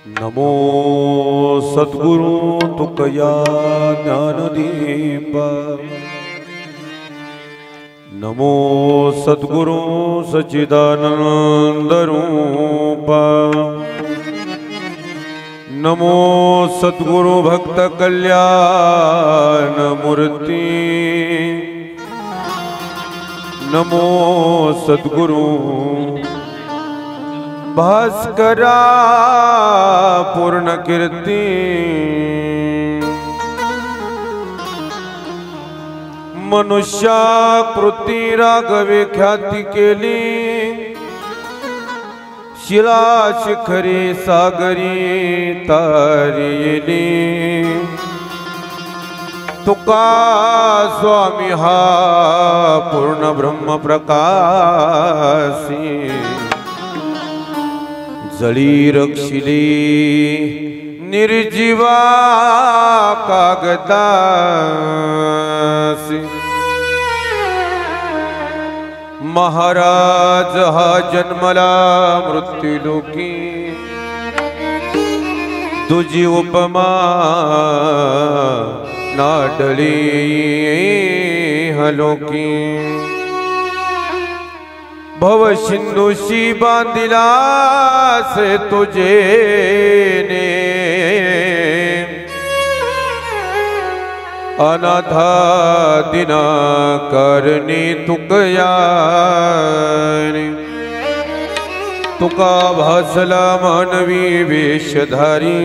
नमो सद्गुरु तुकया ज्ञानदीप। नमो सद्गुरु सच्चिदानंद रूप। नमो सद्गुरु भक्त कल्याण मूर्ति। नमो सद्गुरु भास्करा पूर्ण कीर्ति। मनुष्याकृती राघवे ख्याती केली। शिला शिखरी सागरी तारियली। तुका स्वामी हा पूर्ण ब्रह्म प्रकाशी। जळी रक्षिली निर्जीवा कागदासी। महाराज हा जन्मला मृत्युलोकी। तुझी उपमा नाडली हलोकी। भव सिंधुशी बांधिला से तुझे ने। अनाथा दिना करणी तुकया। तुका भासला मानवी वेशधारी।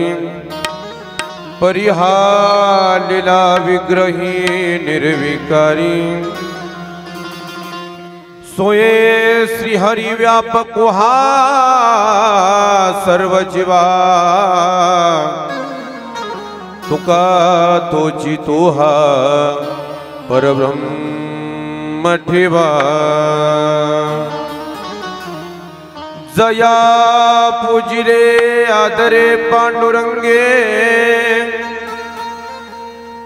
परिहालिला विग्रही निर्विकारी। सोये श्रीहरी व्यापक हा सर्व जीवा। तुका तोची तोहा परब्रह्म ठेवा। जया पूजिले आदरे पांडुरंगे।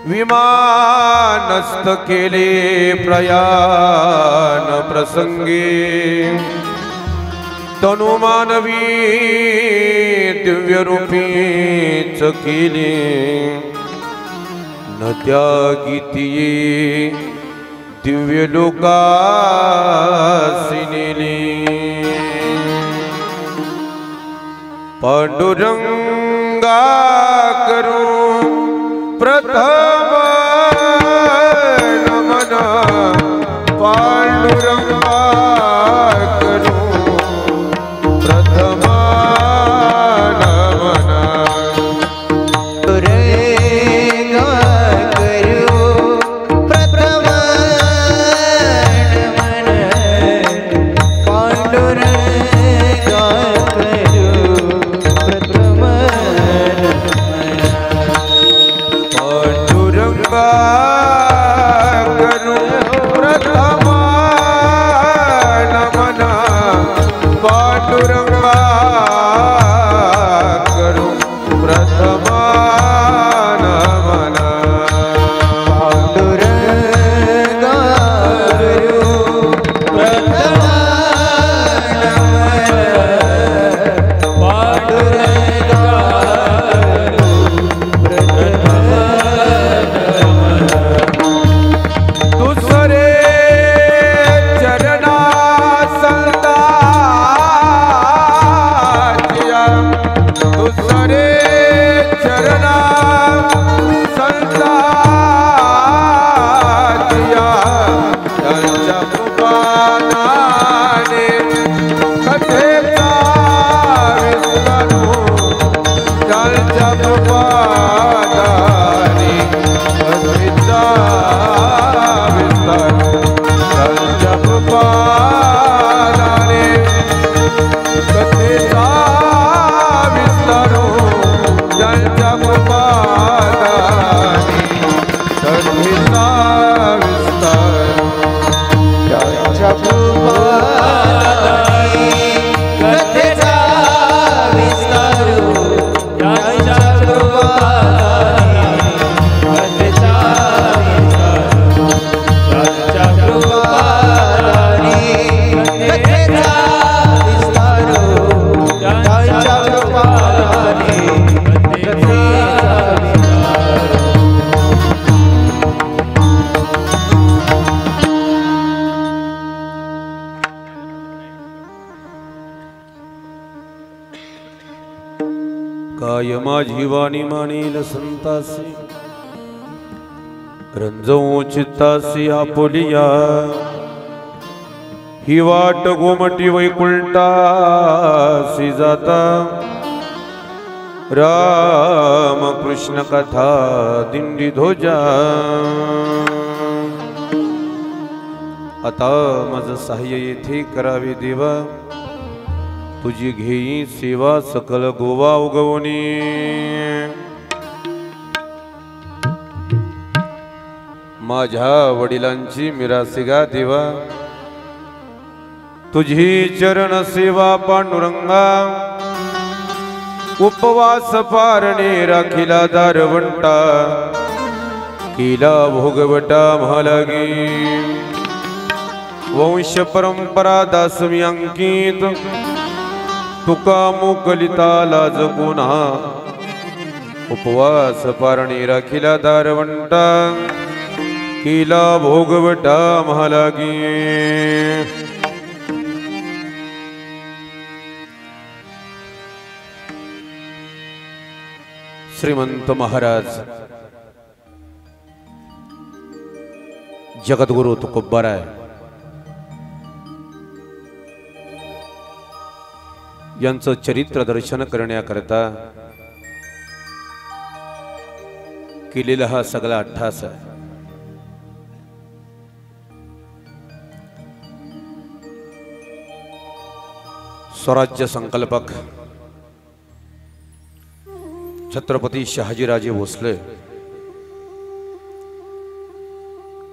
विमानस्थ केले प्रयाण प्रसंगे। तनु मानवी दिव्य रूपीच केले। न त्यागितिये दिव्य लोकासी नेले। पांडुरंगा करू प्रथम नमन। पांडुरंगा करू प्रथम नमन। पांडुरंगा करू प्रथम नमन। पांडुरंगा करू प्रथम नमन। पांडुरंगा करू प्रथम काय माझी वाणी मानेल संतासी रंजवू चित्तासी आपुलिया ही वाट गोमटी वैकुंठासी जाता राम कृष्ण कथा दिंडी ध्वजा आता मज सहाय्य येथे करावे देवा तुझी घेई सेवा सकल गोवा उगवणी माझ्या वडिलांची मिरासिगा देवा तुझी चरण सेवा पांडुरंगा उपवास पारणे राखिला दारवंटा केला भोगवटा महालागी वंश परंपरा दासमी अंकित तुका मोकलिता लाज पुन्हा उपवास पारणे राखिला दारवंटा केला भोगवटा महालागी श्रीमंत महाराज जगद्गुरु तुकोबाराय यांचं चरित्र दर्शन करण्याकरता केलेला हा सगळा अट्टास आहे. स्वराज्य संकल्पक छत्रपती शहाजीराजे भोसले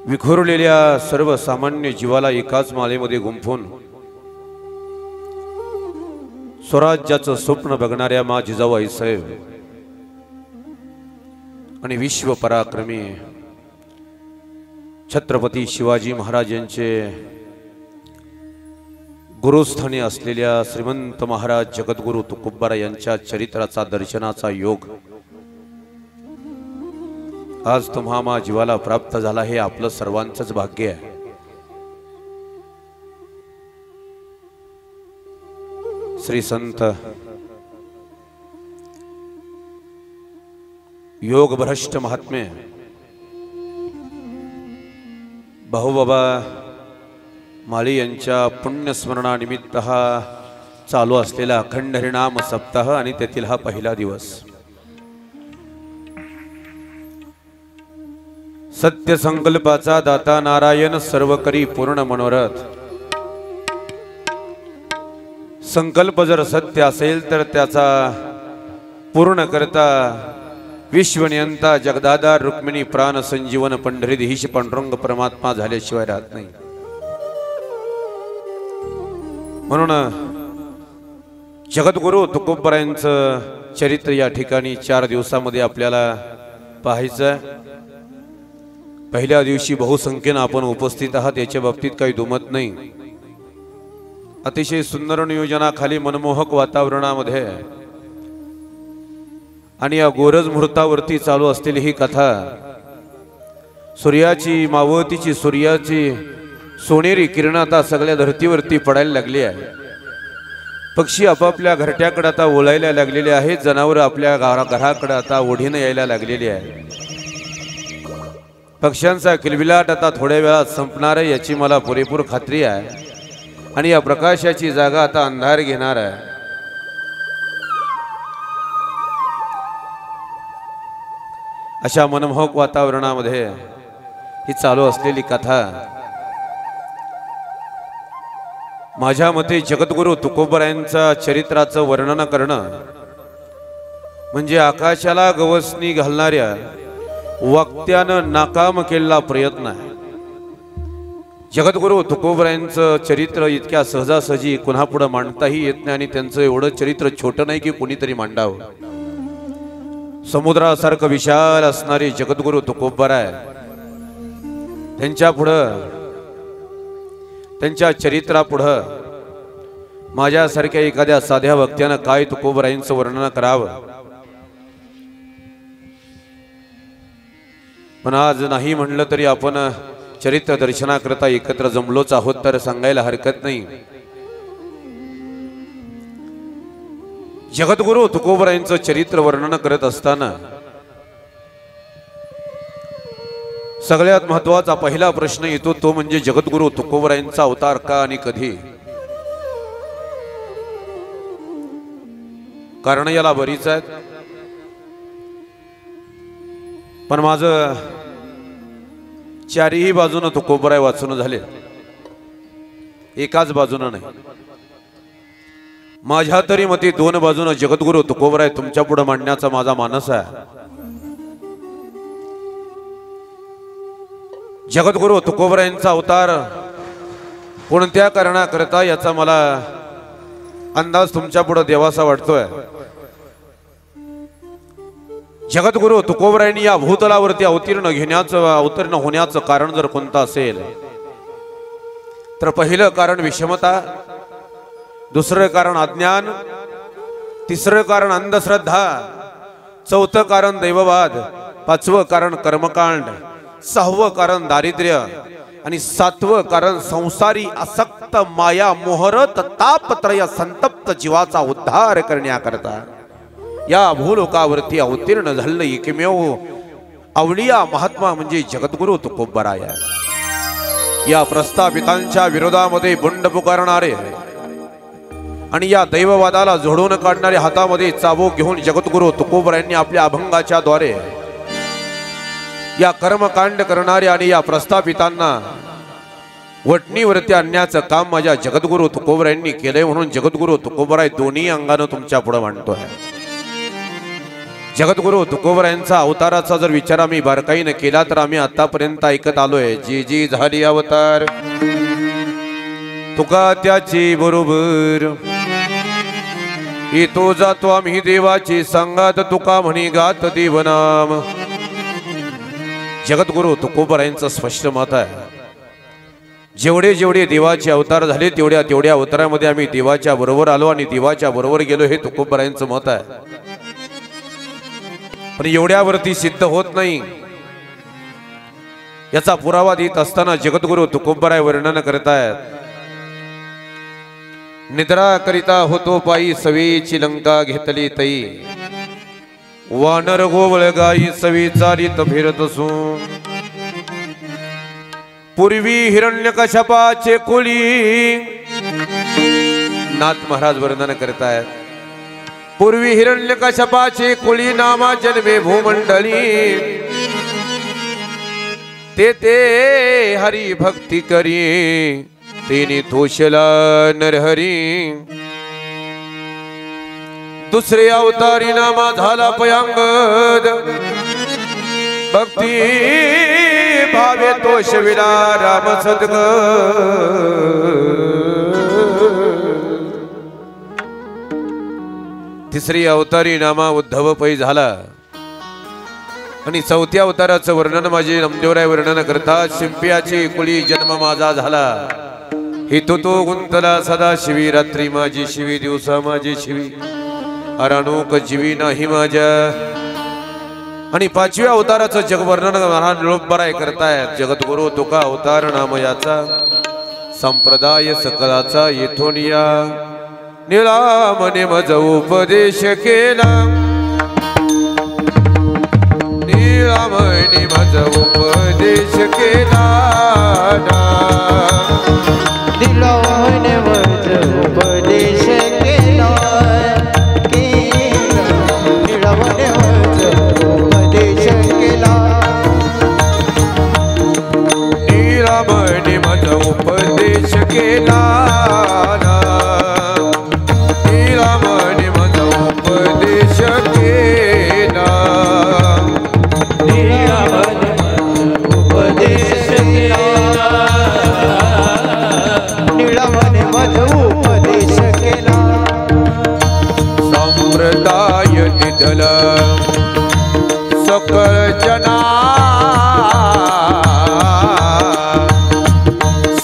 विखुरलेल्या सर्वसामान्य जीवाला एकाच मालेमध्ये गुंफून स्वराज्याचं स्वप्न बघणाऱ्या मा जिजाऊ आईसाहेब आणि विश्व पराक्रमी छत्रपती शिवाजी महाराजांचे गुरुस्थानी असलेल्या श्रीमंत महाराज जगद्गुरु तुकोबाराय यांच्या चरित्राचा दर्शनाचा योग आज तुम्हा मा जीवाला प्राप्त झाला. हे आपलं सर्वांचंच भाग्य आहे. श्री संत योग भ्रष्ट महात्मे भाऊबाबा माळी यांच्या पुण्यस्मरणानिमित्त हा चालू असलेला अखंड हरिनाम सप्ताह आणि त्यातील हा पहिला दिवस. सत्य संकल्पाचा दाता नारायण सर्व करी पूर्ण मनोरथ. संकल्प जर सत्य असेल तर त्याचा पूर्ण करता विश्वनियंता जगदाधार रुक्मिणी प्राण संजीवन पंढरीधीश पांडुरंग परमात्मा झाल्याशिवाय राहत नाही. म्हणून जगद्गुरु तुकोबारायांचं चरित्र या ठिकाणी 4 दिवसामध्ये आपल्याला पाहायचं. पहिल्या दिवशी बहुसंख्येनं आपण उपस्थित आहात याच्या बाबतीत काही दुमत नाही. अतिशय सुंदर नियोजनाखाली मनमोहक वातावरणामध्ये आणि या गोरज मुहूर्तावरती चालू असलेली ही कथा सूर्याची मावळतीची सूर्याची सोनेरी किरण आता सगळ्या धरतीवरती पडायला लागली आहे. पक्षी आपापल्या घरट्याकडे आता ओळायला लागलेले आहेत. जनावर आपल्या घराकडे आता ओढीने यायला लागलेली आहे. पक्ष्यांचा किलबिलाट आता थोड्या वेळात संपणार आहे याची मला पुरेपूर खात्री आहे. आणि या प्रकाशाची जागा आता अंधार घेणार आहे. अशा मनमोहक वातावरणामध्ये ही चालू असलेली कथा माझ्या मते जगद्गुरु तुकोबारायांच्या चरित्राचं वर्णन करणं म्हणजे आकाशाला गवसणी घालणाऱ्या वक्त्यानं नाकाम केलेला प्रयत्न आहे. जगद्गुरु तुकोबारायांचं चरित्र इतक्या सहजासहजी कुणापुढे मांडताही येत नाही आणि त्यांचं एवढं चरित्र छोटं नाही की कोणीतरी मांडावं. समुद्रासारखं विशाल असणारे जगद्गुरु तुकोबाराय त्यांच्या पुढं त्यांच्या चरित्रापुढं माझ्यासारख्या एखाद्या साध्या वक्त्यानं काय तुकोबारायांचं वर्णन करावं. पण आज नाही म्हणलं तरी आपण चरित्र दर्शनाकरता एकत्र जमलोच आहोत तर सांगायला हरकत नाही. जगद्गुरु तुकोबरायांचं चरित्र वर्णन करत असताना सगळ्यात महत्वाचा पहिला प्रश्न येतो तो म्हणजे जगद्गुरु तुकोबरायांचा अवतार का आणि कधी. कारण याला बरीच आहेत, पण माझं चारही बाजूनं तुकोबराय वाचून झाले, एकाच बाजूनं नाही. माझ्या तरी मते दोन बाजूनं जगद्गुरु तुकोबराय तुमच्या पुढे मांडण्याचा माझा मानस आहे. जगद्गुरु तुकोबरायांचा अवतार कोणत्या कारणाकरता याचा मला अंदाज तुमच्या पुढे देवासा वाटतोय. जगद्गुरु तुकोबरायांनी या भूतलावरती अवतीर्ण होण्याचं कारण जर कोणतं असेल तर पहिलं कारण विषमता, दुसरं कारण अज्ञान, तिसरं कारण अंधश्रद्धा, चौथं कारण दैववाद, पाचवं कारण कर्मकांड, सहावं कारण दारिद्र्य आणि सातवं कारण संसारी आसक्त माया मोहरत तापत्रय संतप्त जीवाचा उद्धार करण्याकरता या भूलोकावरती अवतीर्ण झालेलं एकमेव अवलिया महात्मा म्हणजे जगद्गुरु तुकोबराय. या प्रस्थापितांच्या विरोधामध्ये बंड पुकारणारे आणि या दैववादाला झोडून काढणारे हातामध्ये चाबूक घेऊन जगद्गुरु तुकोबरायांनी आपल्या अभंगाच्या द्वारे या कर्मकांड करणारे आणि या प्रस्थापितांना वटणीवरती आणण्याचं काम माझ्या जगद्गुरु तुकोबरायांनी केलंय. म्हणून जगद्गुरु तुकोबराय दोन्ही अंगानं तुमच्या पुढे मांडतोय. जगद्गुरु तुकोबरायांचा अवताराचा जर विचार आम्ही बारकाईने केला तर आम्ही आतापर्यंत ऐकत आलोय, जी जी झाली अवतार तुका त्याची बरोबर, येतो जातो आम्ही देवाची सांगात तुका म्हणी गात देवनाम. जगद्गुरु तुकोबरायांचं स्पष्ट मत आहे, जेवढे जेवढे देवाचे अवतार झाले तेवढ्या तेवढ्या अवतारामध्ये आम्ही देवाच्या बरोबर आलो आणि देवाच्या बरोबर गेलो, हे तुकोबरायांचं मत आहे. पण एवढ्यावरती सिद्ध होत नाही. याचा पुरावा देत असताना जगद्गुरु तुकोबराय वर्णन करतायत, निद्रा करिता होतो पायी सवेची लंका घेतली तई, वानर गोवळ गाई सवी चालीत फिरत असू, पूर्वी हिरण्यकश्यपाचे कुळी. नाथ महाराज वर्णन करतायत, पूर्वी हिरण्यकश्यपाचे कुळी नामा जन्मे भूमंडली, ते हरी भक्ती करी तेने तोषला नरहरी. दुसरे अवतारी नामा झाला पयांगद, भक्ती भावे तोषविला राम सद्ग. तिसरी अवतारी नामा उद्धव पै झाला आणि चौथ्या अवताराचं वर्णन माझे नामदेवराय वर्णन करतात, शिंप्याची कुळी जन्म माझा झाला, हेतू तो गुंतला सदा शिवी, रात्री माझी शिवी दिवसा माझी शिवी, अराणूक जीवी नाही माझ्या. आणि पाचव्या अवताराचं जगवर्णन महाराज तुकोबराय करतायत, जगद्गुरु तुका अवतार नाम याचा, संप्रदाय सकलाचा येथोनिया, निळामने मज उपदेश केला, निळामने मज उपदेश केला, निळामने मज उपदेश केला, निळामने मज उपदेश केला, निळामने मज उपदेश केला, निळामने मज उपदेश केला, उपदेश केला, निळामने मज उपदेश केला. संप्रदाय दिदला सकळ जना,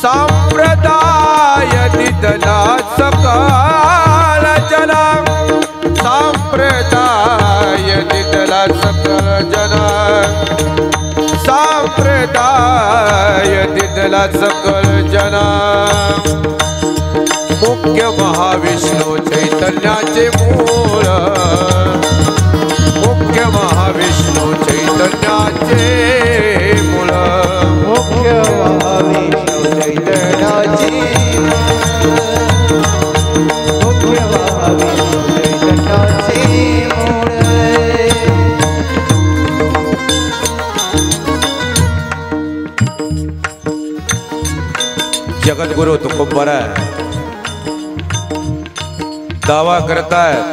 संप्रदाय दिदला सकळ जना, संप्रदाय दिदला सकळ जना, संप्रदाय दिदला सकळ जना. मुख्य महाविष्णू चैतन्याचे मूळ, मुख्य महाविष्णू चैतन्याचे मूळ, मुख्य महाविष्णू चैतन्याचे मुख्य महाविष्णू चैतन्याचे मूळ. जगद्गुरु तुकोबाराय दावा करतायत,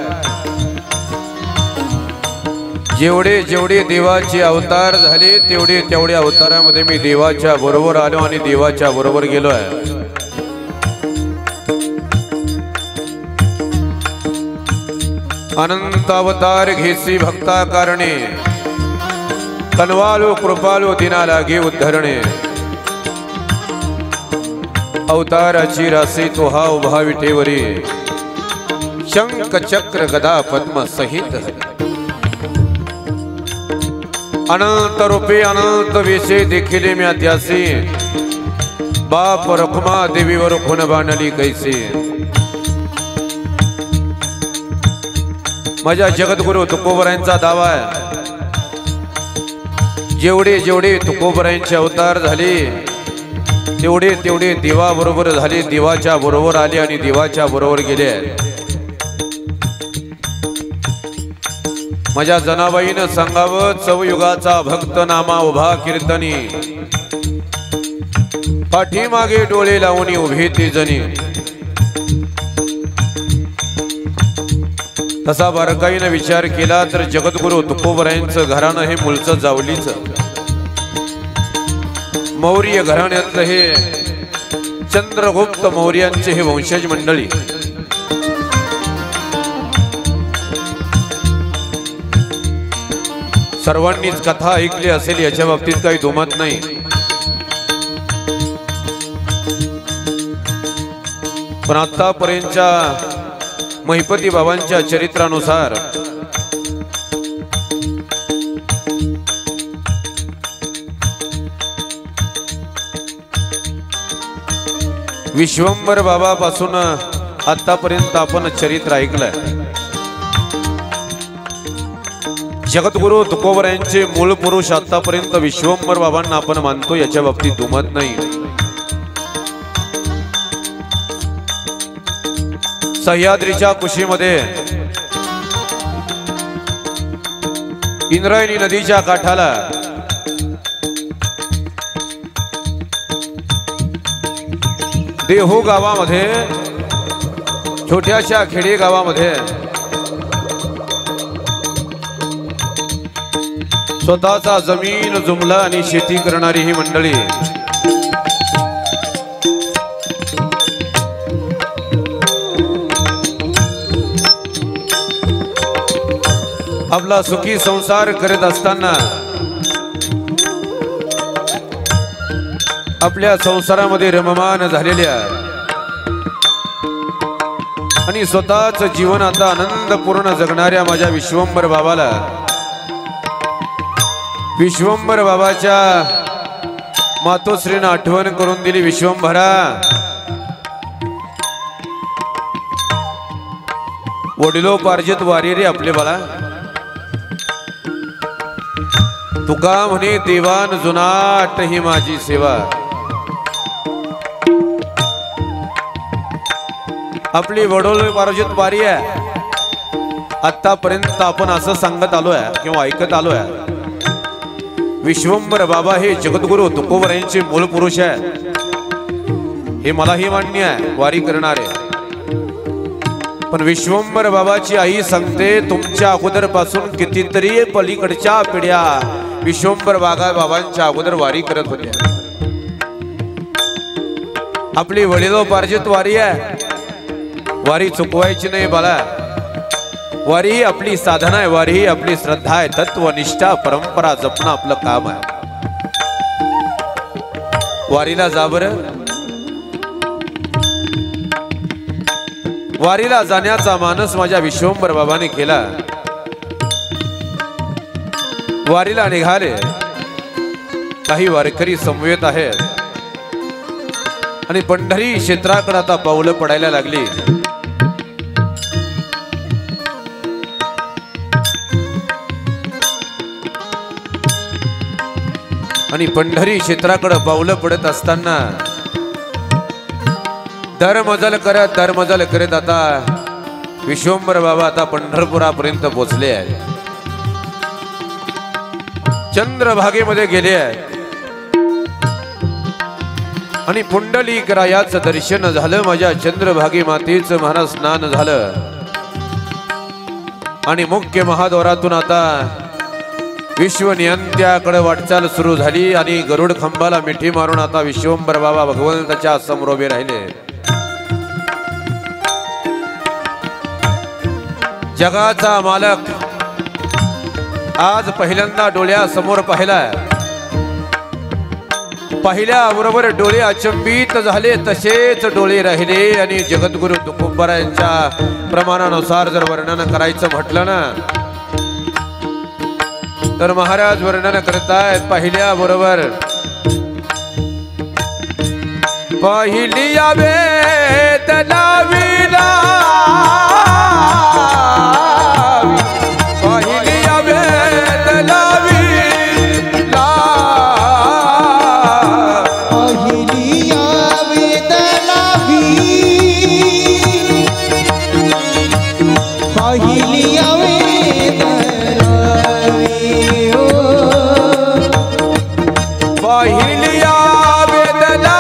जेवढे जेवढे देवाचे अवतार झाले तेवढे तेवढ्या अवतारामध्ये मी देवाच्या बरोबर आलो आणि देवाच्या बरोबर गेलो आहे. अनंत अवतार घेसी भक्ता कारणे, कनवालो कृपालो दिना लागे उद्धरणे. अवताराची रासे तो हा उभा विटेवरी, शंख चक्र गदा पद्म सहित. अनंत रूपे अनंत वेशे देखिले म्या त्यासे, बाप रखुमा देवीवर खुन बांधली कैसे. माझ्या जगद्गुरु तुकोबरायांचा दावा आहे, जेवढे जेवढे तुकोबरायांचे अवतार झाले तेवढे तेवढे देवा बरोबर झाले, देवाच्या बरोबर आले आणि देवाच्या बरोबर गेले. माझ्या जनाबाईनं सांगावं, चवयुगाचा भक्त नामा उभा कीर्तनी, पाठीमागे डोळे लावून उभे ते जणी. तसा बारकाईनं विचार केला तर जगद्गुरु तुकोबरायांचं घराणं हे मूळचं जावलीच, मौर्य घराण्यातलं हे चंद्रगुप्त मौर्यांचे हे वंशज मंडळी. सर्वांनीच कथा ऐकली असेल याच्या बाबतीत काही दुमत नाही. पण आतापर्यंतच्या महिपती बाबांच्या चरित्रानुसार विश्वंभर बाबापासून आतापर्यंत आपण चरित्र ऐकलंय. जगद्गुरु तुकोबरायांचे मूळ पुरुष आतापर्यंत विश्वंभर बाबांना आपण मानतो, याच्या बाबतीत दुमत नाही. सह्याद्रीच्या कुशीमध्ये इंद्रायणी नदीच्या काठाला देहू गावामध्ये, छोट्याशा खेडे गावामध्ये स्वतःचा जमीन जुमला आणि शेती करणारी ही मंडळी आपला सुखी संसार करत असताना आपल्या संसारामध्ये रममान झालेल्या आणि स्वतःच जीवन आता आनंदपूर्ण जगणाऱ्या माझ्या विश्वंभर बाबाला, विश्वंभर बाबाच्या मातोश्रीनं आठवण करून दिली. विश्वंभरा, वडिलोपार्जित वारी रे आपले बाळा. तुका म्हणे देवान जुनाट ही माझी सेवा. आपली वडिलोपार्जित वारी आहे. आतापर्यंत आपण असं सांगत आलोय किंवा ऐकत आलोय, विश्वंभर बाबा हे जगद्गुरु तुकोबरायांचे मूळ पुरुष आहे. हे मलाही मान्य आहे, वारी करणारे. पण विश्वंभर बाबाची आई सांगते, तुमच्या अगोदर पासून कितीतरी पलीकडच्या पिढ्या विश्वंभर बाबांच्या अगोदर वारी करत होत्या. आपली वडिलोपार्जित वारी आहे, वारी चुकवायची नाही बाळा. वारी ही आपली साधना आहे, वारी ही आपली श्रद्धा आहे, तत्वनिष्ठा परंपरा जपणं आपलं काम आहे. वारीला जा बरं. वारीला जाण्याचा मानस माझ्या विश्वंभर बाबाने केला. वारीला निघाले. काही वारकरी समवेत आहेत. आणि पंढरी क्षेत्राकडे आता पावलं पडायला लागली. आणि पंढरी क्षेत्राकडे पावलं पडत असताना दरमजल करत आता विश्वंभर बाबा आता पंढरपुरापर्यंत पोहोचले आहे. चंद्रभागेमध्ये गेले आहे आणि पुंडलिकरायाचं दर्शन झालं. माझ्या चंद्रभागी मातेचं महाराज स्नान झालं आणि मुख्य महाद्वारातून आता विश्वनियंत्याकडे वाटचाल सुरू झाली आणि गरुड खांबाला मिठी मारून आता विश्वंभर बाबा भगवंताच्या समोर उभे राहिले. जगाचा मालक आज पहिल्यांदा डोळ्यासमोर पाहिलाय. पाहिल्याबरोबर डोळे अचंबित झाले, तसेच डोळे राहिले. आणि जगद्गुरु तुकोबारायांच्या प्रमाणानुसार जर वर्णन करायचं म्हटलं ना तर महाराज वर्णन करतायत पाहिल्याबरोबर. पहिलिया वेदना विना पहिलिया वेदना विना पहिलिया वेदना पहिलिया पहिलिया वेदना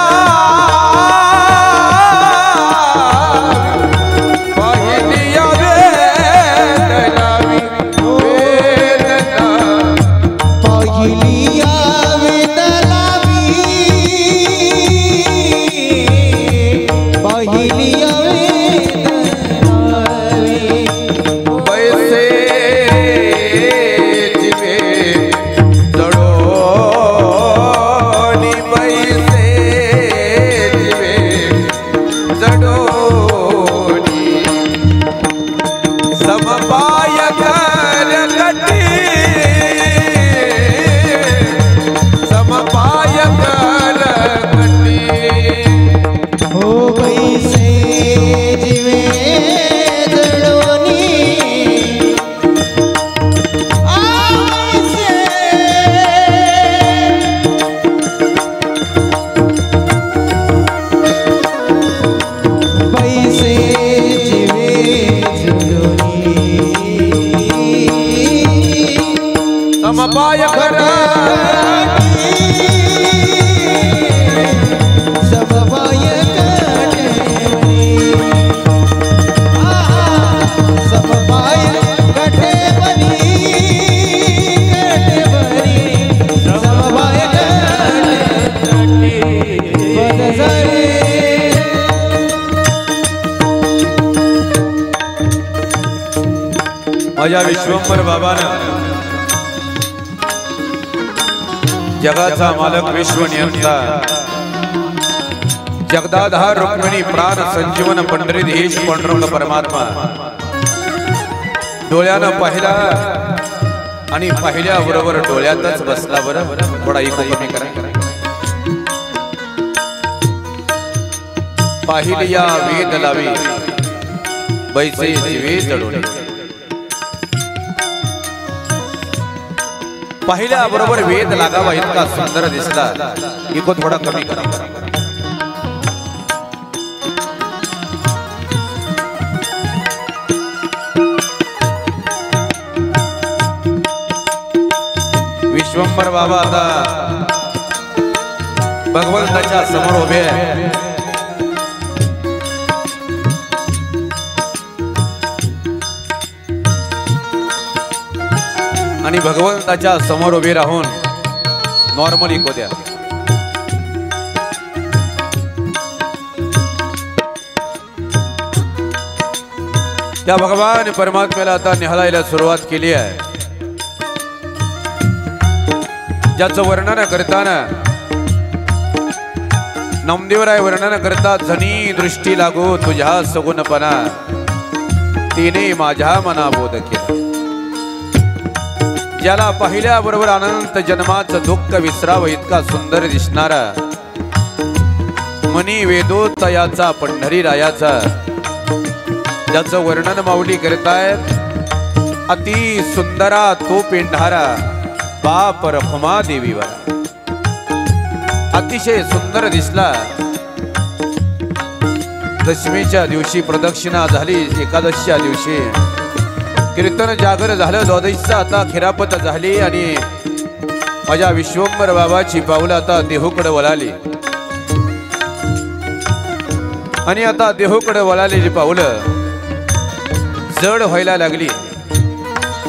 पहिलिया वेदना वेदना पहिलिया वेदना पहिलिया पैसे जिवे जडो समपाय कर समपाय समपाय कटेवरी समपाय माझ्या विश्वंभर बाबानं जगाचा मालक विश्वनियंता जगदाधार रुक्मिणी प्राण संजीवन पंढरीधीश पांडुरंग परमात्मा डोळ्यानं पाहिला आणि पाहिल्याबरोबर डोळ्यातच बसला. बरं थोडा इको कमी करा. पाहिलिया वेद लावी बैसे जीवे जडोनी. पाहिल्याबरोबर वेद लागावा इतका सुंदर दिसला. इको थोडा कमी करा. विश्वंभर बाबा आता भगवंताच्या समोर उभे आहे. आणि भगवंताच्या समोर उभे राहून नॉर्मली को द्या. त्या भगवान परमात्म्याला आता निहाळायला सुरुवात केली आहे. ज्याचं वर्णन करताना नामदेवराय वर्णन करतात. जनी दृष्टी लागो तुझ्या सगुणपणा तिने माझ्या मना बोध केला. ज्याला पाहिल्याबरोबर अनंत जन्माचं दुःख विसरावं इतका सुंदर दिसणारा मनी वेदोत्तयाचा पंढरी रायाचा ज्याचं वर्णन माऊली करतायत अति सुंदरा तो पेंढारा बाप रखमा देवीवर अतिशय सुंदर दिसला। दशमीच्या दिवशी प्रदक्षिणा झाली, एकादशीच्या दिवशी कीर्तन जागर झालं, द्वादशीचा आता खिरापत झाली आणि माझ्या विश्वंभर बाबाची पावलं आता देहूकडे वळाली आणि आता देहूकडे वळालेली पावलं जड व्हायला लागली।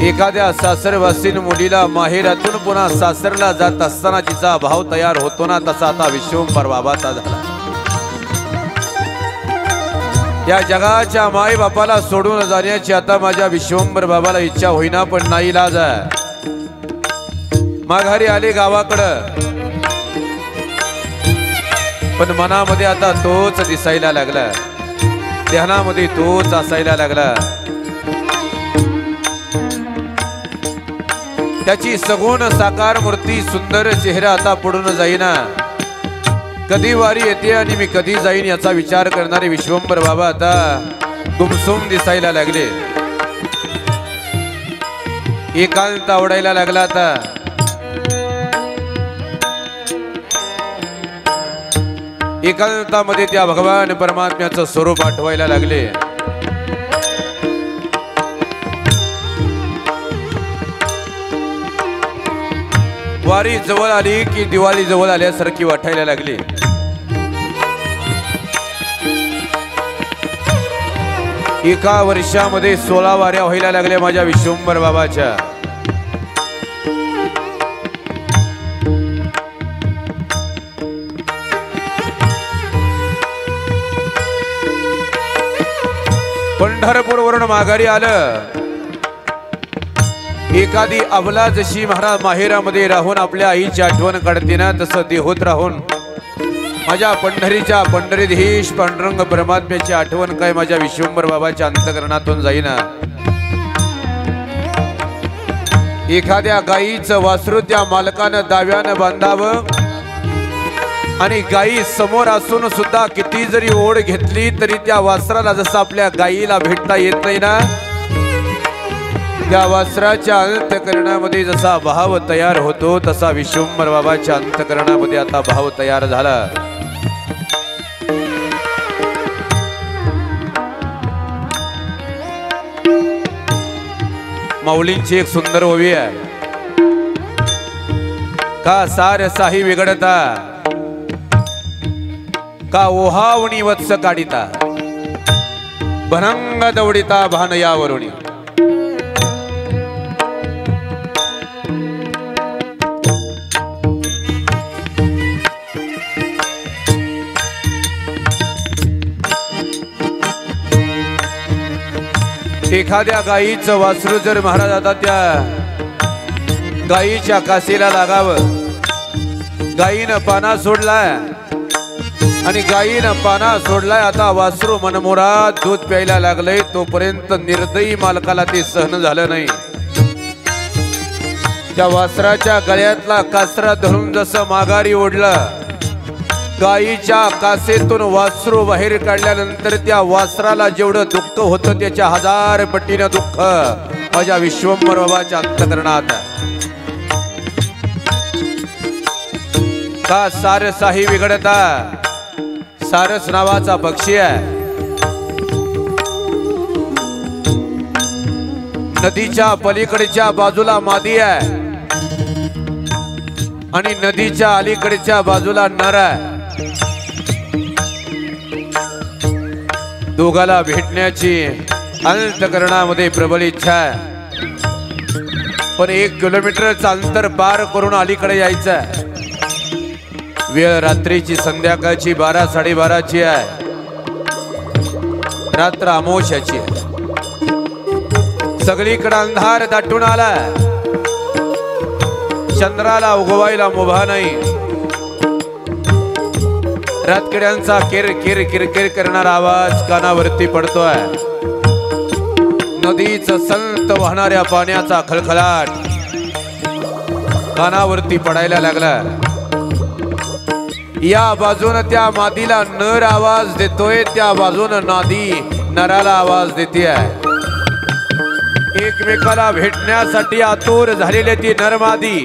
एखाद्या सासरवासीन मुलीला माहेरातून पुन्हा सासरला जात असताना तिचा भाव तयार होतो ना, तसा आता विश्वंभर बाबाचा झाला। या जगाच्या माई बापाला सोडून जाण्याची आता माझ्या विश्वंभर बाबाला इच्छा होईना, पण नाही लाज माघारी आले गावाकडं, पण मनामध्ये आता तोच दिसायला लागला, ध्यानामध्ये तोच असायला लागला। त्याची सगुण साकार मूर्ती सुंदर चेहरा आता पडून जाईना। कधी वारी येते आणि मी कधी जाईन याचा विचार करणारे विश्वंभर बाबा आता गुमसुम दिसायला लागले। एकांत आवडायला लागला आता। एकांतामध्ये त्या भगवान परमात्म्याचं स्वरूप आठवायला लागले। वारी जवळ आली की दिवाळी जवळ आल्यासारखी वाटायला लागली। एका वर्षामध्ये 16 वाऱ्या व्हायला लागल्या माझ्या विश्वंभर बाबाच्या। पंढरपूरवरून माघारी आलं। एखादी अबला जशी महाराज माहेरामध्ये राहून आपल्या आईची आठवण काढते ना, तसं देहोत राहून माझ्या पंढरीच्या पंढरीधीश पांडुरंग परमात्म्याची आठवण काय माझ्या विश्वंभर बाबाच्या अंतःकरणातून जाईना। एखाद्या गायीचं वासरू त्या मालकानं दाव्यानं बांधावं आणि गायी समोर असून सुद्धा किती जरी ओढ घेतली तरी त्या वासराला जसं आपल्या गायीला भेटता येत नाही ना, त्या वासराच्या अंतःकरणामध्ये जसा भाव तयार होतो तसा विश्वंभर बाबाच्या अंतःकरणामध्ये आता भाव तयार झाला। माऊलींची एक सुंदर ओवी आहे, का सार साही विघडता का ओहावणी वत्स काढिता भनंग दौडिता भान यावरुणी। एखाद्या गायीचं वासरू जर महाराज आता त्या गायीच्या कासेला लागावं, गायीनं पाना सोडलाय आणि गायीनं पाना सोडलाय, आता वासरू मनमुराद दूध प्यायला लागलंय, तोपर्यंत निर्दयी मालकाला ते सहन झालं नाही। त्या वासराच्या गळ्यातला कासरा धरून जसं माघारी ओढलं, गायीच्या कासेतून वासरू बाहेर काढल्यानंतर त्या वासराला जेवढं दुःख होतं त्याच्या 1000 पटीनं दुःख माझ्या विश्वंभर बाबाच्या अंतःकरणात। का सार साही विघडता, सारस नावाचा पक्षी आहे, नदीच्या पलीकडच्या बाजूला मादी आहे आणि नदीच्या अलीकडच्या बाजूला नर आहे। दोघाला भेटण्याची अंतःकरणामध्ये प्रबल इच्छा आहे, पण 1 किलोमीटरचं अंतर पार करून अलीकडे यायचं। वेळ रात्रीची संध्याकाळची 12-12:30 आहे, रात्र अमावस्याची आहे, सगळीकडे अंधार दाटून आला, चंद्राला उगवायला मुभा नाही। रातकिड्यांचा किर किर किरकिर करणारा आवाज कानावरती पडतोय, नदीचं संत वाहणाऱ्या पाण्याचा खळखळाट कानावरती पडायला लागला। या बाजून त्या मादीला नर आवाज देतोय, त्या बाजून नादी नराला आवाज देते आहे. एकमेकाला भेटण्यासाठी आतुर झालेले ती नरमादी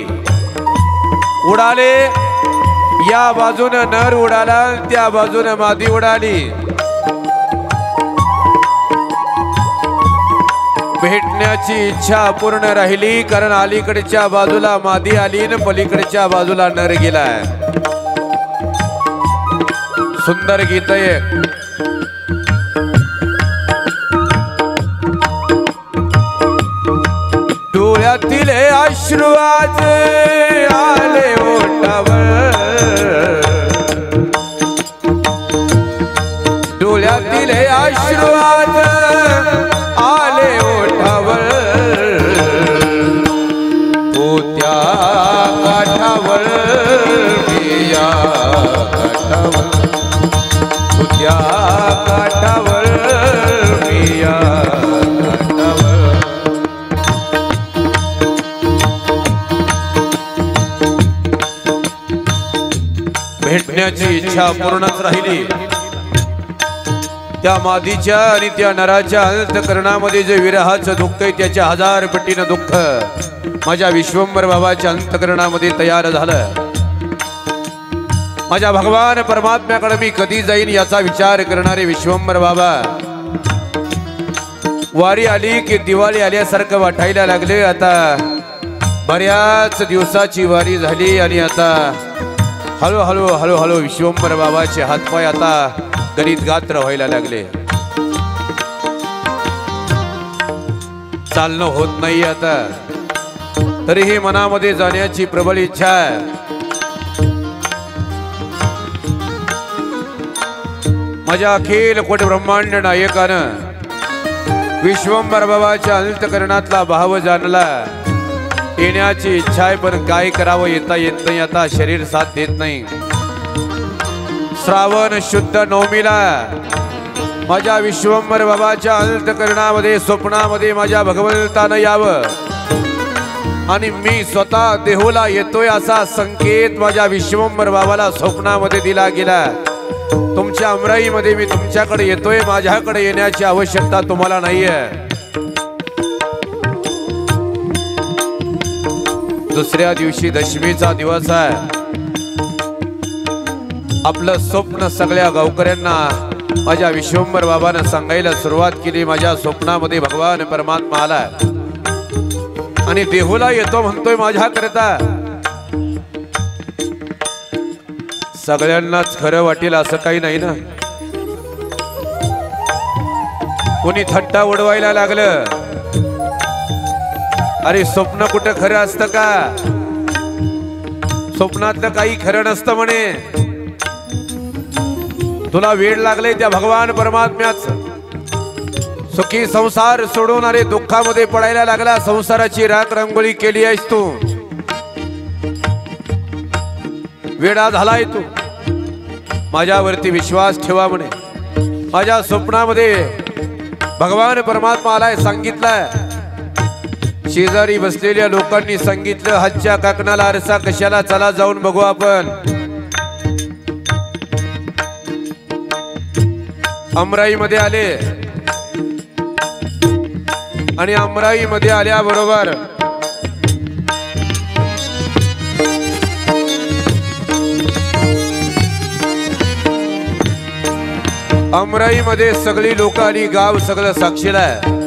उडाले. या बाजून नर उडाला, त्या बाजून मादी उडाली. भेटण्याची इच्छा पूर्ण राहिली, कारण अलीकडच्या बाजूला मादी आली आणि पलीकडच्या बाजूला नर गेलाय. सुंदर गीत आहे. डोळ्यातील अश्रू आज आले ओठावर, डोळ्यातील अश्रू आज आले ओठावर. तो त्या काठावर या काठावर, तो त्या काठावर या काठावर. भेटण्याची इच्छा पूर्णच राहिली. त्या मादीच्या आणि त्या नराच्या अंतकरणामध्ये जे विरहाचं दुःख आहे त्याच्या 1000 पटीनं दुःख माझ्या विश्वंभर बाबाच्या अंतकरणामध्ये तयार झालं. माझ्या भगवान परमात्म्याकडे मी कधी जाईन याचा विचार करणारे विश्वंभर बाबा वारी आली की दिवाळी आल्यासारखं वाटायला लागले. आता बऱ्याच दिवसाची वारी झाली आणि आता हळूहळू हळूहळू विश्वंभर बाबाचे हातपाय आता गणित गात्र व्हायला लागले. चालणं होत नाही आता, तरीही मनामध्ये जाण्याची प्रबळ इच्छा आहे. माझ्या अखिल कोटी ब्रह्मांड नायकानं विश्वंभर बाबाच्या अंतकरणातला भाव जाणला. येण्याची इच्छा आहे, पण काय करावं येता येत नाही. आता शरीर साथ देत नाही. श्रावण शुद्ध नवमीला माझ्या विश्वंभर बाबाच्या अंतकरणामध्ये स्वप्नामध्ये माझ्या भगवंतानं यावं आणि मी स्वतः देहूला येतोय असा संकेत माझ्या विश्वंभर बाबाला स्वप्नामध्ये दिला गेला. तुमच्या अमराईमध्ये मी तुमच्याकडे येतोय, माझ्याकडे येण्याची आवश्यकता तुम्हाला नाहीये. दुसऱ्या दिवशी दशमीचा दिवस आहे. आपलं स्वप्न सगळ्या गावकऱ्यांना माझ्या विश्वंभर बाबानं सांगायला सुरुवात केली. माझ्या स्वप्नामध्ये भगवान परमात्मा आला आणि देहूला येतो म्हणतोय माझ्याकरता. सगळ्यांनाच खरं वाटेल असं काही नाही ना. कोणी थट्टा उडवायला लागलं, अरे स्वप्न कुठं खरं असतं का? स्वप्नातलं काही खरं नसतं म्हणे. तुला वेळ लागले त्या भगवान परमात्म्याच. सुखी संसार सोडून अरे दुःखामध्ये पडायला लागला. संसाराची राख रंगोळी केली आहेस तू, वेडा झालाय तू. माझ्यावरती विश्वास ठेवा म्हणे. माझ्या स्वप्नामध्ये भगवान परमात्मा आलाय, सांगितलंय. शेजारी बसलेल्या लोकांनी सांगितलं, हातच्या काकणाला आरसा कशाला, चला जाऊन बघू आपण. अमराईमध्ये आले आणि अमराईमध्ये आल्याबरोबर अमराईमध्ये सगळी लोक आणि गाव सगळं साक्षीला आहे.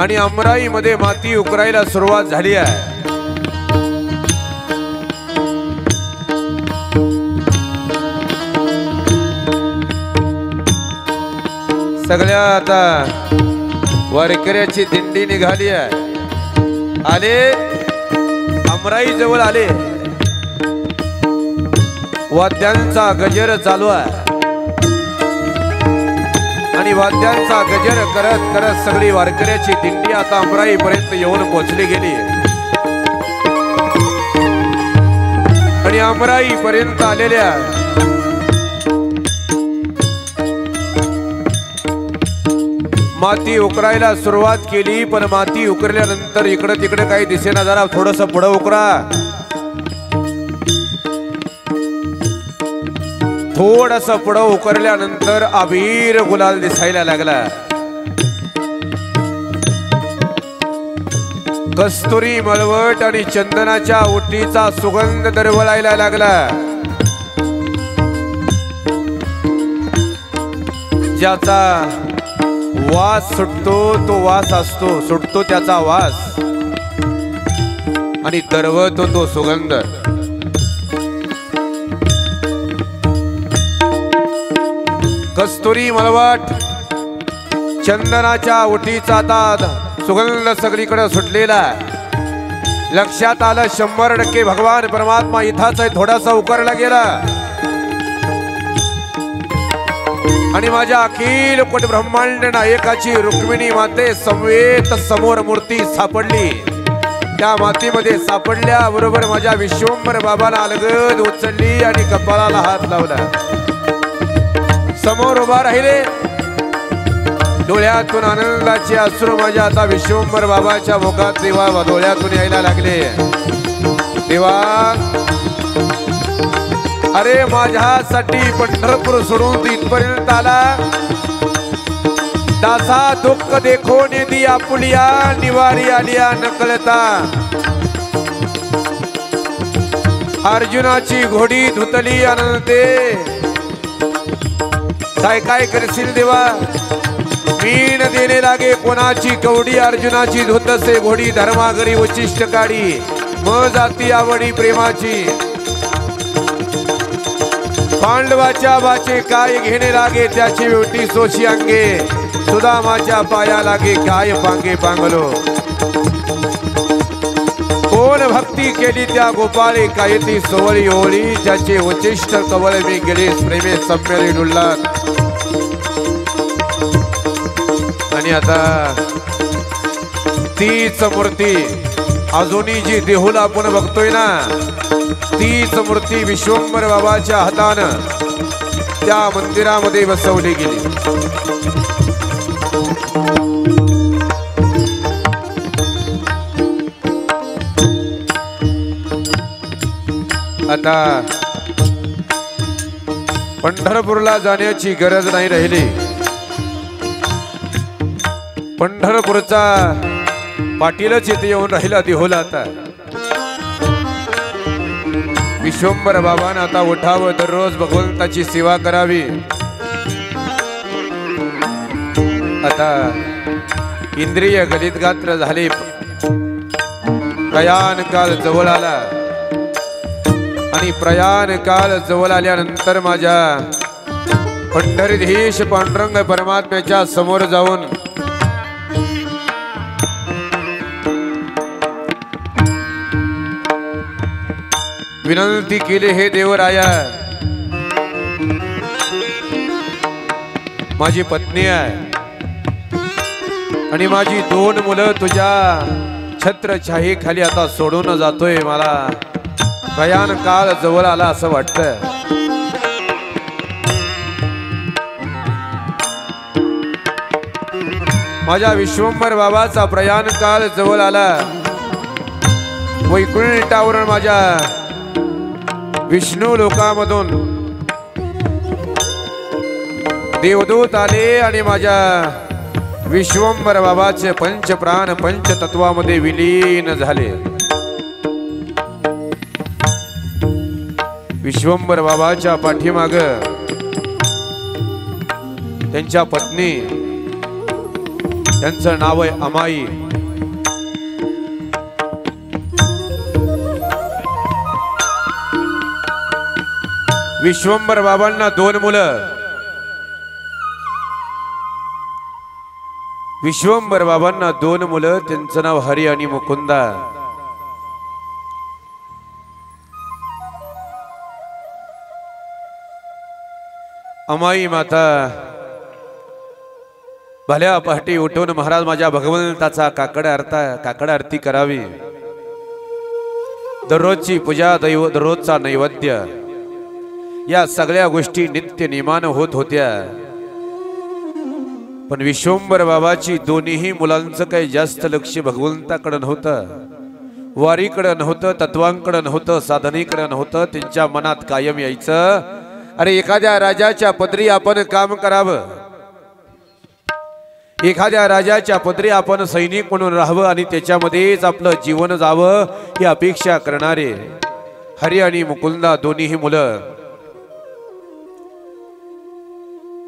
आणि अमराईमध्ये माती उकरायला सुरुवात झाली आहे. सगळ्या आता वारकऱ्याची दिंडी निघाली आहे. आले अमराई जवळ आले. वाद्यांचा गजर चालू आहे आणि वाद्यांचा गजर करत करत सगळी वारकऱ्याची दिंडी आता अमराई पर्यंत येऊन पोहोचली गेली. आणि अमराई पर्यंत आलेल्या माती उकरायला सुरुवात केली. पण माती उकरल्यानंतर इकडे तिकडे काही दिसेना. जरा थोडस पुढे उकरा. थोडस पुढं उकरल्यानंतर अबीर गुलाल दिसायला लागला. कस्तुरी मळवट आणि चंदनाच्या ओटीचा सुगंध दरवळायला लागला. ज्याचा वास सुटतो तो वास असतो, सुटतो त्याचा वास आणि दरवळतो तो सुगंध. कस्तुरी मळवट चंदनाच्या ओटीचा आता सुगंध सगळीकडे सुटलेला. लक्षात आलं 100% भगवान परमात्मा इथाच आहे. थोडासा उकरला गेला आणि माझ्या अखिल कोट ब्रह्मांड नायकाची रुक्मिणी माते समवेत समोर मूर्ती सापडली. त्या मातीमध्ये सापडल्या बरोबर माझ्या विश्वंभर बाबाला अलगद उचलली आणि कपाळाला हात लावला. समोर उभा राहिले. डोळ्यातून आनंदाचे अश्रू माझ्या आता विश्वंभर बाबाच्या मुखात देवा डोळ्यातून यायला लागले. देवा, अरे माझ्यासाठी पंढरपूर सोडून इथपर्यंत आला. दासा दुःख देखो नेदी आपुलिया निवारी आलिया नकळता. अर्जुनाची घोडी धुतली अनंते. काय काय करशील देवा? मीन देणे लागे कोणाची कवडी. अर्जुनाची धुतसे घोडी धर्मागरी उच्चिष्ट काढी. म जाती आवडी प्रेमाची. पांडवाच्या बाचे काय घेणे लागे त्याची वेवटी सोशी अंगे. सुदामाच्या पाया लागे काय पांगे पांगलो. कोण भक्ती केली त्या गोपाळे काय ती सोवळी ओळी. ज्याचे उच्चिष्ट कवळ मी गेले प्रेमे सम्मेली डुललात. आणि आता तीच मूर्ती अजूनही जी देहूला आपण बघतोय ना, तीच मूर्ती विश्वंभर बाबाच्या हातानं त्या मंदिरामध्ये बसवली गेली. आता पंढरपूरला जाण्याची गरज नाही राहिली. पंढरपूरचा पाटीलच इथे येऊन राहिला देहूला. आता विश्वंभर बाबांना आता उठावं, दररोज भगवंताची सेवा करावी. आता इंद्रिय गलित गात्र झाले. प्रयाण काल जवळ आला आणि प्रयाण काल जवळ आल्यानंतर माझ्या पंढरीधीश पांडुरंग परमात्म्याच्या समोर जाऊन विनंती केली. हे देवराया, माझी पत्नी आहे आणि माझी 2 मुलं तुझ्या छत्रछाये खाली आता सोडून जातोय. मला प्रयाण काळ जवळ आला असं वाटतं. माझ्या विश्वंभर बाबाचा प्रयाण काळ जवळ आला. वैकुंठावरून माझ्या विष्णू लोकामधून देवदूत आले आणि माझ्या विश्वंभर बाबाचे पंचप्राण पंचतत्वामध्ये विलीन झाले. विश्वंभर बाबाच्या पाठीमाग त्यांच्या पत्नी, त्यांचं नाव आहे अमाई. विश्वंभर बाबांना 2 मुलं. विश्वंभर बाबांना 2 मुलं. त्यांचं नाव हरी आणि मुकुंदा. अमाई माता भल्या पहाटे उठून महाराज माझ्या भगवंताचा काकड आरती करावी. दररोजची पूजा, दररोजचा नैवेद्य, या सगळ्या गोष्टी नित्य नियमानं होत होत्या. पण विश्वंभर बाबाची दोन्ही मुलांचं काही जास्त लक्ष भगवंताकडे नव्हतं, वारीकडे नव्हतं, तत्वांकडे नव्हतं, साधनेकडे नव्हतं. त्यांच्या मनात कायम यायचं अरे एखाद्या राजाच्या पदरी आपण काम करावं, एखाद्या राजाच्या पदरी आपण सैनिक म्हणून राहावं आणि त्याच्यामध्येच आपलं जीवन जावं ही अपेक्षा करणारे हरी आणि मुकुंदा दोन्हीही मुलं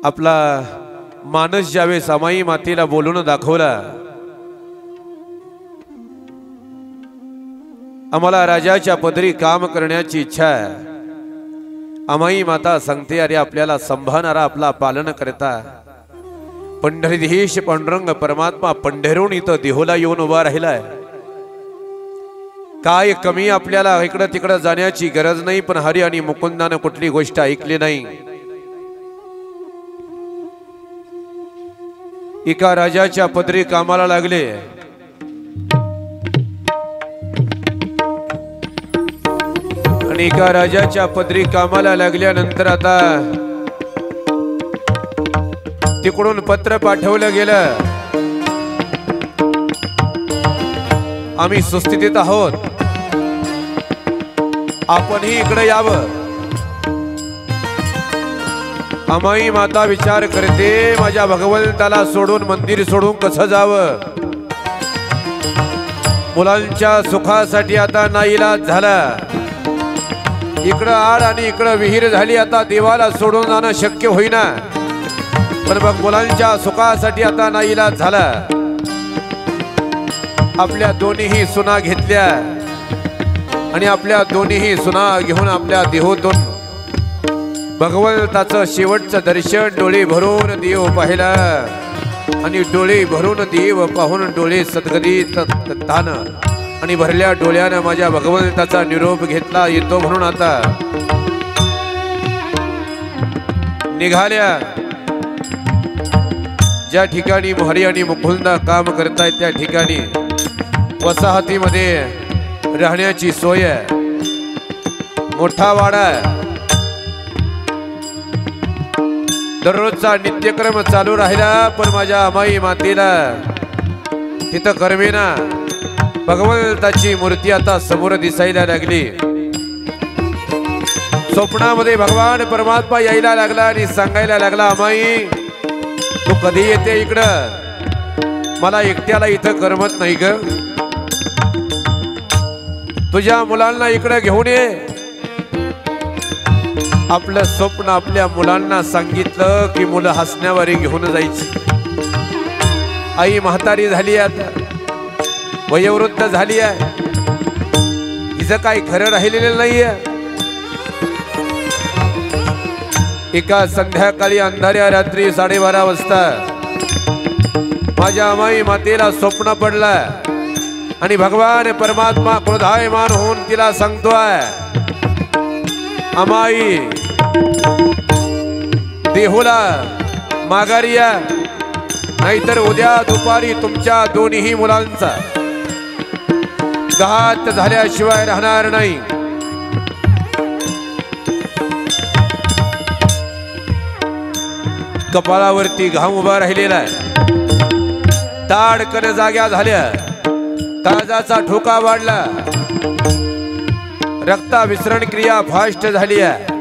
आपला मानस ज्यावेळेस अमाई मातेला बोलून दाखवला, आम्हाला राजाच्या पदरी काम करण्याची इच्छा आहे. अमाई माता सांगते, अरे आपल्याला संभाळणारा आपला पालन करता पंढरीधीश पांडुरंग परमात्मा पंढरून इथं देहोला येऊन उभा राहिलाय. काय कमी आपल्याला इकडं तिकडं जाण्याची गरज नाही, पण हरी आणि मुकुंदानं कुठली गोष्ट ऐकली नाही. एका राजाच्या पदरी कामाला लागले आणि एका राजाच्या पदरी कामाला लागल्यानंतर आता तिकडून पत्र पाठवलं गेलं, आम्ही सुस्थितीत आहोत, आपणही इकडे यावं. अमाई माता विचार करते, माझ्या भगवंताला सोडून मंदिर सोडून कसं जावं. मुलांच्या सुखासाठी आता नाईलाज झाला. इकडं आड आणि इकडं विहीर झाली, आता देवाला सोडून जाणं शक्य होईना. पण मग मुलांच्या सुखासाठी आता नाईलाज झाला. आपल्या दोन्हीही सुना घेतल्या आणि आपल्या दोन्हीही सुना घेऊन आपल्या देहोतून भगवंताचं शेवटचं दर्शन डोळे भरून देव पाहिला आणि डोळे भरून देव पाहून डोळे सद्गदित तान आणि भरल्या डोळ्यानं माझ्या भगवंताचा निरोप घेतला. येतो म्हणून आता निघाल्या. ज्या ठिकाणी हरी आणि मुकुंदा काम करतायत त्या ठिकाणी वसाहतीमध्ये राहण्याची सोय आहे, मोठा वाडा आहे. दररोजचा नित्यक्रम चालू राहिला, पण माझ्या अमाई मातेला तिथं करमेना. भगवंताची मूर्ती आता समोर दिसायला लागली. स्वप्नामध्ये भगवान परमात्मा यायला लागला आणि सांगायला लागला, अमाई तू कधी येते इकडं, मला एकट्याला इथं करमत नाही ग, तुझ्या मुलांना इकडं घेऊन ये. आपलं स्वप्न आपल्या मुलांना सांगितलं की मुलं हसण्यावारी घेऊन जायची. आई म्हातारी झाली, आता वयोवृद्ध झाली आहे, हिचं काही खरं राहिलेलं नाहीये. एका संध्याकाळी अंधाऱ्या रात्री 12:30 वाजता माझ्या अमाई मातेला स्वप्न पडला आणि भगवान परमात्मा क्रोधायमान होऊन तिला सांगतोय, अमाई देहुला माघारी या, नाहीतर उद्या दुपारी तुमच्या दोन्ही मुलांचा घात झाल्याशिवाय राहणार नाही. कपाळावरती घाम उभा राहिलेला आहे, ताडकन जाग्या झाल्या, काळजाचा ठोका वाढला, रक्ता विसरण क्रिया फास्ट झाली आहे.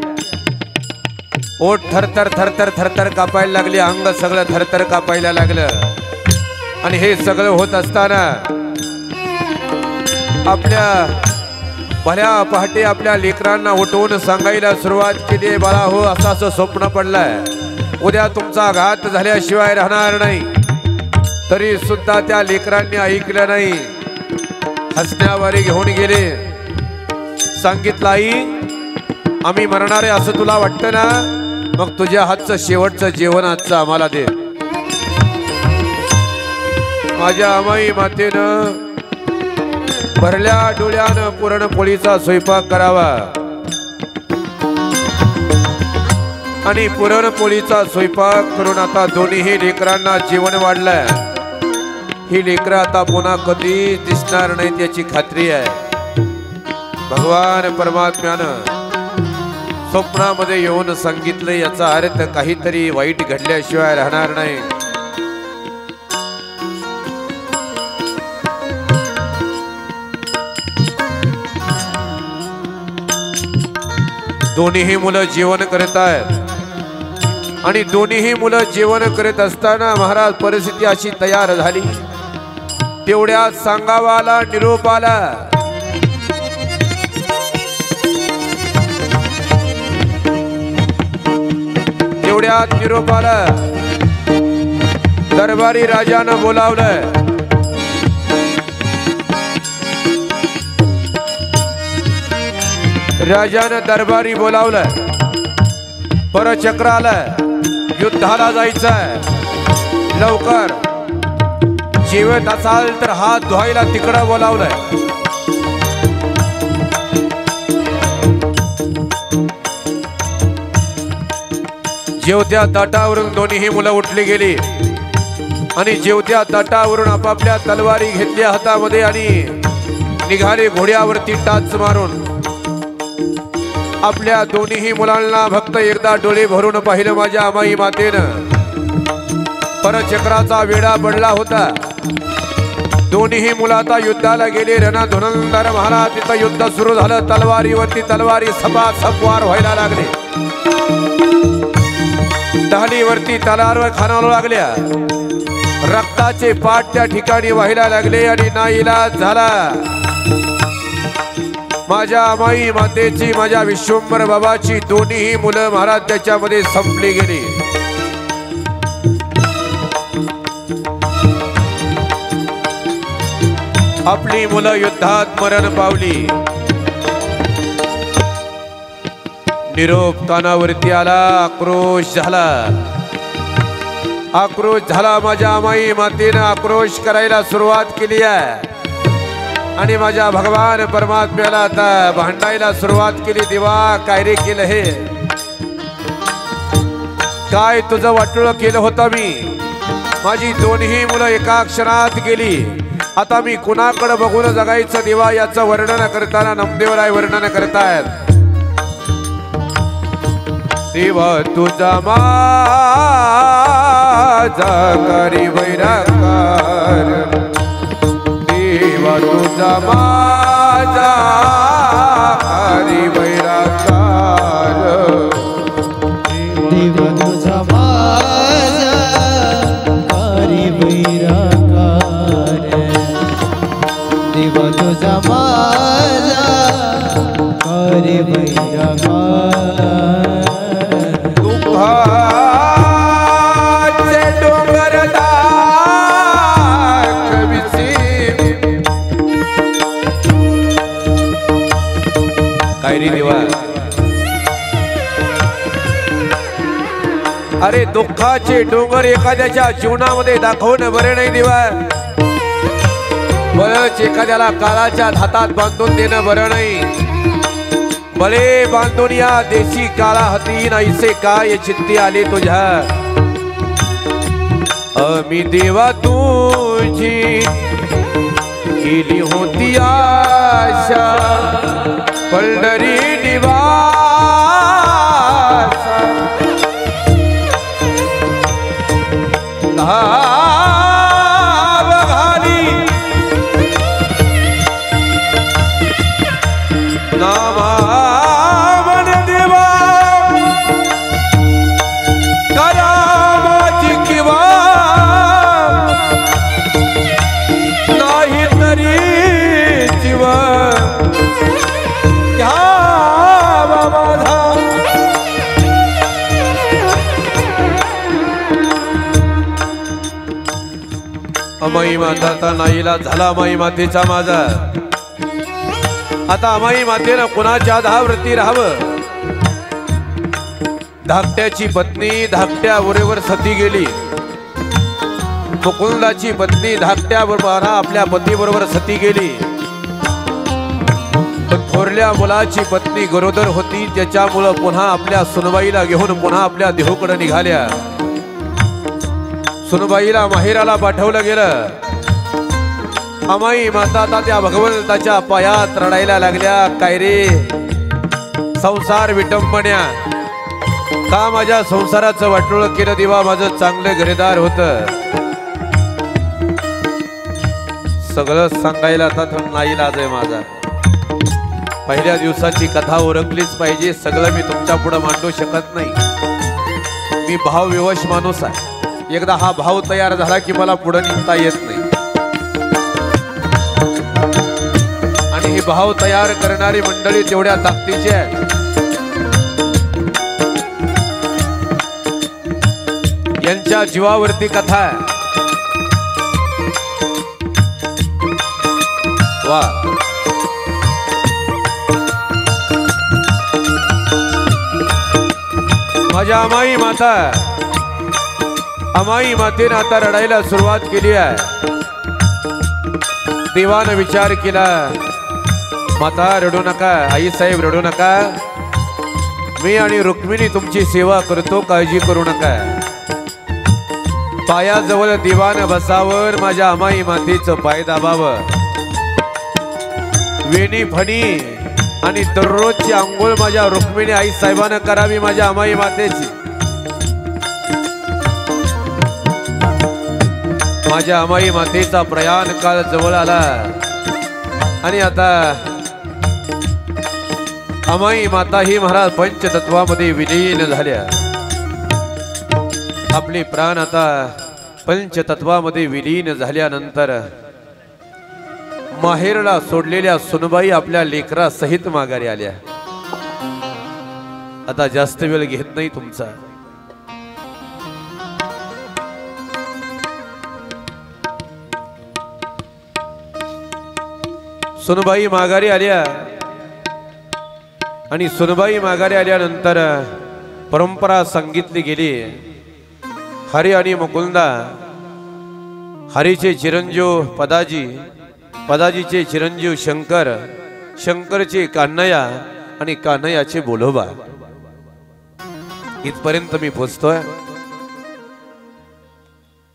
ओठ थरथर थरथर थरथर कापायला लागले, अंग सगळं थरथर कापायला लागलं. आणि हे सगळं होत असताना आपल्या भल्या पहाटे आपल्या लेकरांना उठवून सांगायला सुरुवात केली, बाळा हो असं असं स्वप्न पडलंय, उद्या तुमचा घात झाल्याशिवाय राहणार नाही. तरी सुद्धा त्या लेकरांनी ऐकलं नाही, हसण्यावारी घेऊन गेले. सांगितलं, आई आम्ही मरणारे असं तुला वाटतं ना, मग तुझ्या हातचं शेवटचं जेवण आजचं आम्हाला दे. माझ्या अमाई मातेनं भरल्या डोळ्यानं पुरणपोळीचा स्वयंपाक करावा आणि पुरणपोळीचा स्वयंपाक करून आता दोन्ही लेकरांना जेवण वाढलंय. ही लेकरं आता पुन्हा कधी दिसणार नाही याची खात्री आहे. भगवान परमात्म्यानं स्वप्नामध्ये येऊन सांगितलं, याचा अर्थ काहीतरी वाईट घडल्याशिवाय राहणार नाही. दोन्हीही मुलं जेवण करत आहेत आणि दोन्हीही मुलं जेवण करत असताना महाराज परिस्थिती अशी तयार झाली। तेवढ्यात सांगावाला निरोप आला। तेवढ्यात निरोप आला। दरबारी राजानं बोलावलं। राजानं दरबारी बोलावलं। परचक्र आलं, युद्धाला जायचंय, लवकर जेवत असाल तर हात धुवायला तिकडं बोलावलंय। जेवत्या ताटावरून दोन्हीही मुलं उठली गेली आणि जेवत्या ताटावरून आपापल्या तलवारी घेतल्या हातामध्ये आणि निघाले घोड्यावरती टाच मारून। आपल्या दोन्हीही मुलांना फक्त एकदा डोळे भरून पाहिलं माझ्या अमाई मातेनं। परचक्राचा वेढा पडला होता। दोन्हीही मुलं आता युद्धाला गेले। रणधुरंधर महाराज तिथं युद्ध सुरू झालं। तलवारीवरती तलवारी सपासप वार व्हायला लागले। ढालीवरती तलवार खानावू लागल्या। रक्ताचे पाट त्या ठिकाणी व्हायला लागले आणि नाईलाज झाला। माझ्या अमाई मातेची, माझ्या विश्वंभर बाबाची दोन्हीही मुलं महाराज त्याच्यामध्ये संपली गेली। आपली मुलं युद्धात मरण पावली। निरोप कानावरती आला। आक्रोश झाला, आक्रोश झाला। माझ्या अमाई मातेनं आक्रोश करायला सुरुवात केली आहे आणि माझ्या भगवान परमात्म्याला आता भांडायला सुरुवात केली। देवा काय रे केलं हे? काय तुझं वाटोळं केलं होतं मी? माझी दोन्ही मुलं एका क्षणात गेली। आता मी कुणाकडे बघून जगायचं देवा? याचं वर्णन करताना नामदेवराय वर्णन करतायत। देवा तुझा माझा करी वैराकार, देवा तुझा माझा करी वैराकार, देवा तुझा माझा करी वैराकार, देवा तुझा माझा करी वैराकार। दुःखाचे डोंगर दाखविसी, काय रे देवा? अरे दुःखाचे डोंगर एखाद्याच्या जीवनामध्ये दाखवणं बरं नाही देवा। बळच एखाद्याला काळाच्या हातात बांधून देणं बरं नाही। बळे बांधून या देशी काळा हाती नाहीसे काय चित्ती आले तुझ्या। आम्ही देवा तुझी केली होती आशा, पंढरी निवास धाव घाली नामान देवा, करामाची किंवा नाही तरी जीवा घ्यावा माझा। अमाई माता आता नाईला झाला अमाई मातेचा माझा। आता अमाई मातेनं कुणाच्या धावरती राहावं? धाकट्याची पत्नी धाकट्या बरोबर सती गेली। मुकुंदाची पत्नी धाकट्या बरोबर आपल्या पती बरोबर सती गेली। थोरल्या मुलाची पत्नी गरोदर होती, त्याच्यामुळं पुन्हा आपल्या सुनबाईला घेऊन पुन्हा आपल्या देहूकडे निघाल्या। सुनबाईला माहेराला पाठवलं गेलं। अमाई माता आता त्या भगवंताच्या पायात रडायला लागल्या। काय रे संसार विटंबण्या, का माझ्या संसाराचं वाटोळं केलं देवा? माझं चांगलं घरेदार होतं। सगळं सांगायला आता नाईलाज आहे माझा। पहिल्या दिवसाची कथा ओळखलीच पाहिजे. सगळं मी तुमच्या पुढे मांडू शकत नाही. मी भावविवश माणूस आहे. एकदा हा भाव तयार झाला की मला पुढे निघता येत नाही. आणि ही भाव तयार करणारी मंडळी तेवढ्या ताकदीची आहे. यांच्या जीवावरती कथा आहे. वा माझ्या अमाई माता, अमाई मातेने आता रडायला सुरुवात केली आहे. देवानं विचार केला, माता रडू नका, आई साहेब रडू नका, मी आणि रुक्मिणी तुमची सेवा करतो, काळजी करू नका. पायाजवळ देवानं बसावर, माझ्या अमाई मातेचं पाय दाबावं. वेणी फणी आणि दररोजची आंघोळ माझ्या रुक्मिणी आई साहेबानं करावी, माझ्या अमाई मातेची. माझ्या अमाई मातेचा प्रयाण काळ जवळ आला आणि आता अमाई माता ही महाराज पंचतत्वामध्ये विलीन झाल्या. आपले प्राण आता पंचतत्वामध्ये विलीन झाल्यानंतर माहेरला सोडलेल्या सुनबाई आपल्या लेकरा सहित माघारी आल्या. आता जास्त वेळ घेत नाही तुमचा. सुनबाई माघारी आल्या आणि सुनबाई माघारी आल्यानंतर परंपरा सांगितली गेली. हरी आणि मुकुंदा, हरीचे चिरंजीव पदाजी, पदाजीचे चिरंजीव शंकर, शंकरचे कान्हया आणि कान्हयाचे बोलोबा. इथपर्यंत मी पोचतोय.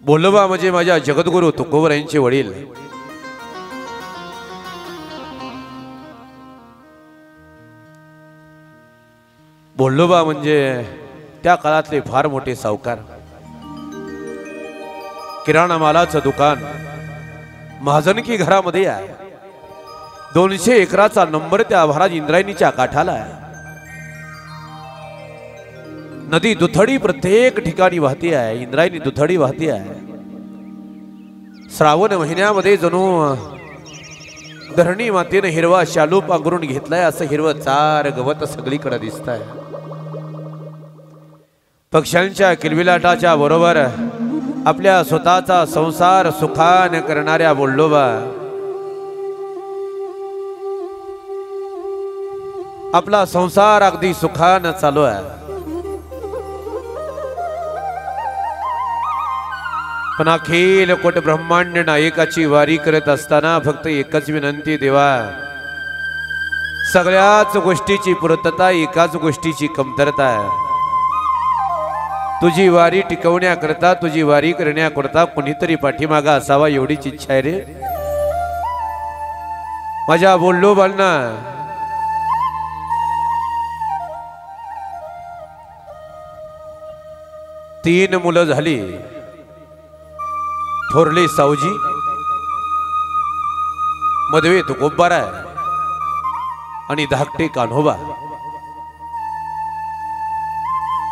बोलोबा म्हणजे माझ्या जगद्गुरु तुकोबर यांचे वडील. बोलोबा म्हणजे त्या काळातले फार मोठे सावकार. किराणा मालाचं दुकान महाजनकी घरामध्ये आहे. 200 एकराचा नंबर त्या महाराज इंद्रायणीच्या काठाला आहे. नदी दुथडी प्रत्येक ठिकाणी वाहती आहे. इंद्रायणी दुथडी वाहती आहे. श्रावण महिन्यामध्ये जणू धरणी मातेने हिरवा शालू पांघरून घेतलाय असं हिरवं चार गवत सगळीकडे दिसत आहे. पक्ष्यांच्या किलबिलाटाच्या बरोबर आपल्या स्वतःचा संसार सुखाने करणाऱ्या बोल्लोबा आपला संसार अगदी सुखाने चालू आहे. पण अखिल कोट ब्रह्मांड नायकाची वारी करत असताना फक्त एकच विनंती, देवा सगळ्याच गोष्टीची पूर्तता, एकाच गोष्टीची कमतरता आहे. तुझी वारी टिकवण्याकरता, तुझी वारी करण्याकरता कुणीतरी पाठीमागा असावा एवढीच इच्छा आहे रे माझ्या बोल्लोबांना. तीन मुलं झाली. थोरले सावजी, मधवे तुकोबारा आणि धाकटे कान्होबा.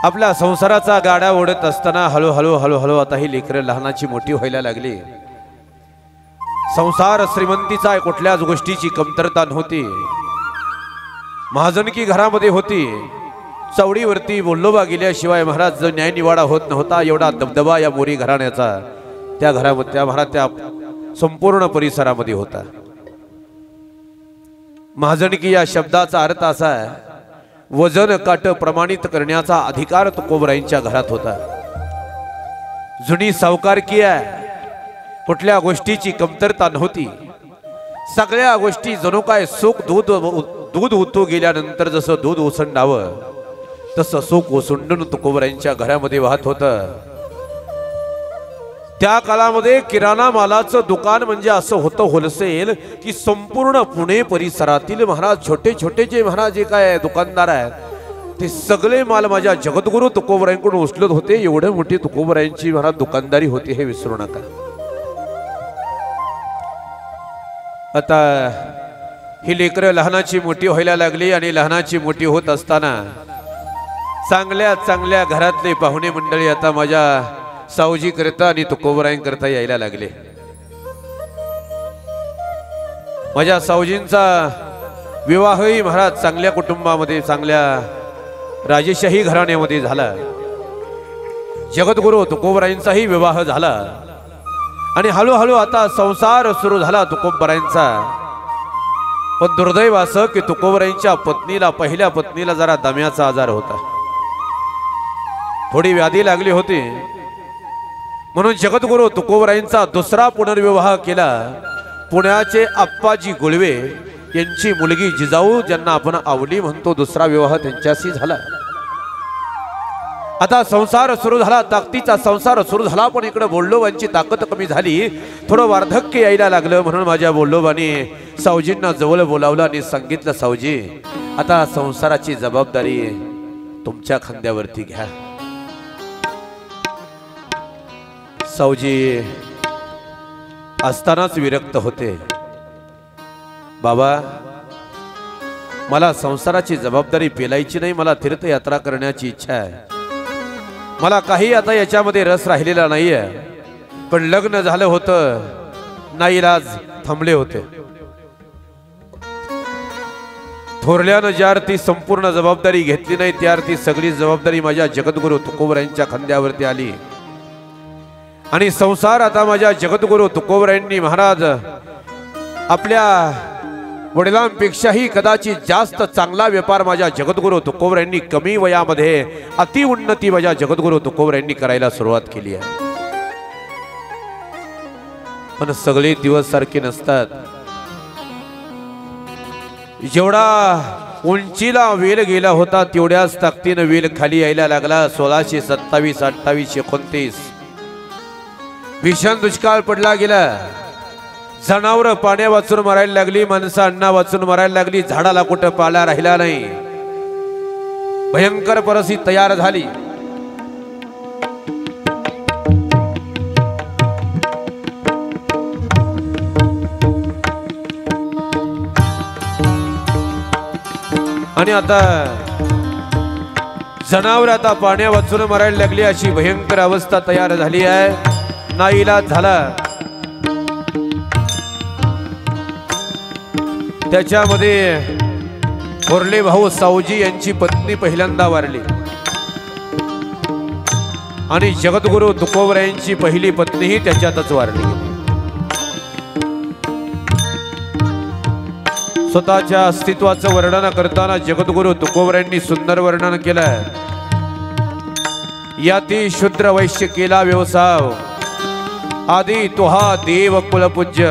आपल्या संसाराचा गाडा ओढत असताना हळूहळू हळूहळू आता ही लेकरं लहानाची मोठी व्हायला लागली. संसार श्रीमंतीचा कुठल्याच गोष्टीची कमतरता नव्हती. महाजनकी घरामध्ये होती. चौडीवरती बोल्लोबा गेल्याशिवाय महाराज न्यायनिवाडा होत नव्हता. एवढा दबदबा या मोरी घराण्याचा त्या घरामध्ये, त्या महाराज त्या संपूर्ण परिसरामध्ये होता. महाजनकी या शब्दाचा अर्थ असा आहे, वजन काट प्रमाणित करण्याचा अधिकार तुकोबरायांच्या घरात होता. जुनी सावकारकी आहे. कुठल्या गोष्टीची कमतरता नव्हती. सगळ्या गोष्टी जणू काय सुख दूध उतू गेल्यानंतर जसं दूध ओसंडावं तसं सुख ओसंडून तुकोबरायांच्या घरामध्ये वाहत होतं. त्या काळामध्ये किराणा मालाचं दुकान म्हणजे असं होतं होलसेल की संपूर्ण पुणे परिसरातील महाराज छोटे छोटे जे महाराज जे काय दुकानदार आहेत ते सगळे माल माझ्या जगद्गुरु तुकोबरायांकडून उचलत होते. एवढे मोठी तुकोबरायांची महाराज दुकानदारी होती, हे विसरू नका. आता ही लेकरं लहानाची मोठी व्हायला लागली आणि लहानाची मोठी होत असताना चांगल्या चांगल्या घरातले पाहुणे मंडळी आता माझ्या सावजी करता आणि तुकोबरायांकरता यायला लागले। माझ्या सावजींचा विवाहही महाराज चांगल्या कुटुंबामध्ये चांगल्या राजेशाही घराण्यामध्ये झाला। जगद्गुरु तुकोबरायांचाही विवाह झाला आणि हळूहळू आता संसार सुरू झाला तुकोबरायांचा। पण दुर्दैव असं की तुकोबरायांच्या पत्नीला पहिल्या पत्नीला जरा दम्याचा आजार होता, थोडी व्याधी लागली होती, म्हणून जगद्गुरु तुकोबरायांचा दुसरा पुनर्विवाह केला। पुण्याचे आप्पाजी गुळवे यांची मुलगी जिजाऊ ज्यांना आपण आवली म्हणतो, दुसरा विवाह त्यांच्याशी झाला। आता संसार सुरू झाला, ताकदीचा संसार सुरू झाला, पण इकडे बोल्लोबांची ताकद कमी झाली, थोडं वार्धक्य यायला लागलं। म्हणून माझ्या बोल्लोबाने सावजींना जवळ बोलावलं आणि सांगितलं, सावजी आता संसाराची जबाबदारी तुमच्या खांद्यावरती घ्या। सावजी असतानाच विरक्त होते, बाबा मला संसाराची जबाबदारी पेलायची नाही, मला तीर्थयात्रा करण्याची इच्छा आहे, मला काही आता याच्यामध्ये रस राहिलेला नाहीये। पण लग्न झालं होतं, नाईलाज थांबले होते। थोरल्यानं ज्यार ती संपूर्ण जबाबदारी घेतली नाही, त्यार ती सगळी जबाबदारी माझ्या जगद्गुरु तुकोबरायांच्या खांद्यावरती आली आणि संसार आता माझ्या जगद्गुरु तुकोबरायांनी महाराज आपल्या वडिलांपेक्षाही कदाचित जास्त चांगला व्यापार माझ्या जगद्गुरु तुकोबरायांनी कमी वयामध्ये अति उन्नती माझ्या जगद्गुरु तुकोबरायांनी करायला सुरुवात केली आहे। पण सगळे दिवस सारखे नसतात। जेवढा उंचीला वेल गेला होता तेवढ्याच ताकदीने वेल खाली यायला लागला। 1627, 28, 29 भीषण दुष्काळ पडला गेला। जनावर पाण्या वाचून मरायला लागली, माणसं अन्ना वाचून मरायला लागली, झाडाला कुठं पाला राहिला नाही, भयंकर परिस्थिती तयार झाली। आणि आता जनावर आता पाण्या वाचून मरायला लागली, अशी भयंकर अवस्था तयार झाली आहे। नाईलाज झाला। त्याच्यामध्ये थोरले भाऊ सावजी यांची पत्नी पहिल्यांदा वारली आणि जगद्गुरु तुकोबरायांची पहिली पत्नीही त्याच्यातच वारली। स्वतःच्या अस्तित्वाचं वर्णन करताना जगद्गुरु तुकोबरायांनी सुंदर वर्णन केलं। याती शूद्र वैश्य केला व्यवसाय, आधी तुहा देव कुलपूज्य,